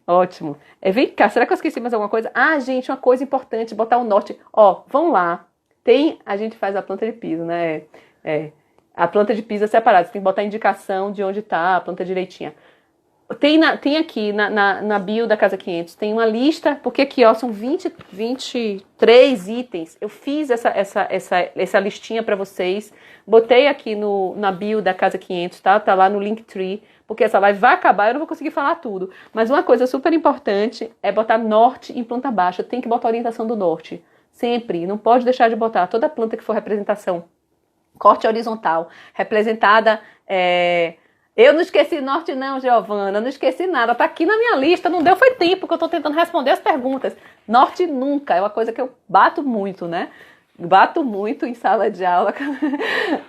Ótimo. Vem cá, será que eu esqueci mais alguma coisa? Ah, gente, uma coisa importante, botar o norte. Ó, vamos lá. A gente faz a planta de piso, né? A planta de piso é separada, você tem que botar a indicação de onde tá a planta direitinha. Tem aqui na bio da Casa 500, tem uma lista, porque aqui, ó, são 23 itens. Eu fiz essa listinha para vocês, botei aqui na bio da Casa 500, tá? Tá lá no Linktree, porque essa live vai acabar, eu não vou conseguir falar tudo. Mas uma coisa super importante é botar norte em planta baixa, tem que botar a orientação do norte, sempre, não pode deixar de botar. Toda planta que for representação, corte horizontal, representada... Eu não esqueci norte não, Giovana, não esqueci nada, tá aqui na minha lista, não deu foi tempo que eu tô tentando responder as perguntas. Norte nunca, é uma coisa que eu bato muito, né? Bato muito em sala de aula,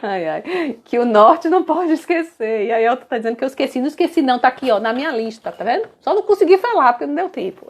ai, ai, que o norte não pode esquecer. E aí eu tô dizendo que eu esqueci, não esqueci não, tá aqui ó, na minha lista, tá vendo? Só não consegui falar porque não deu tempo.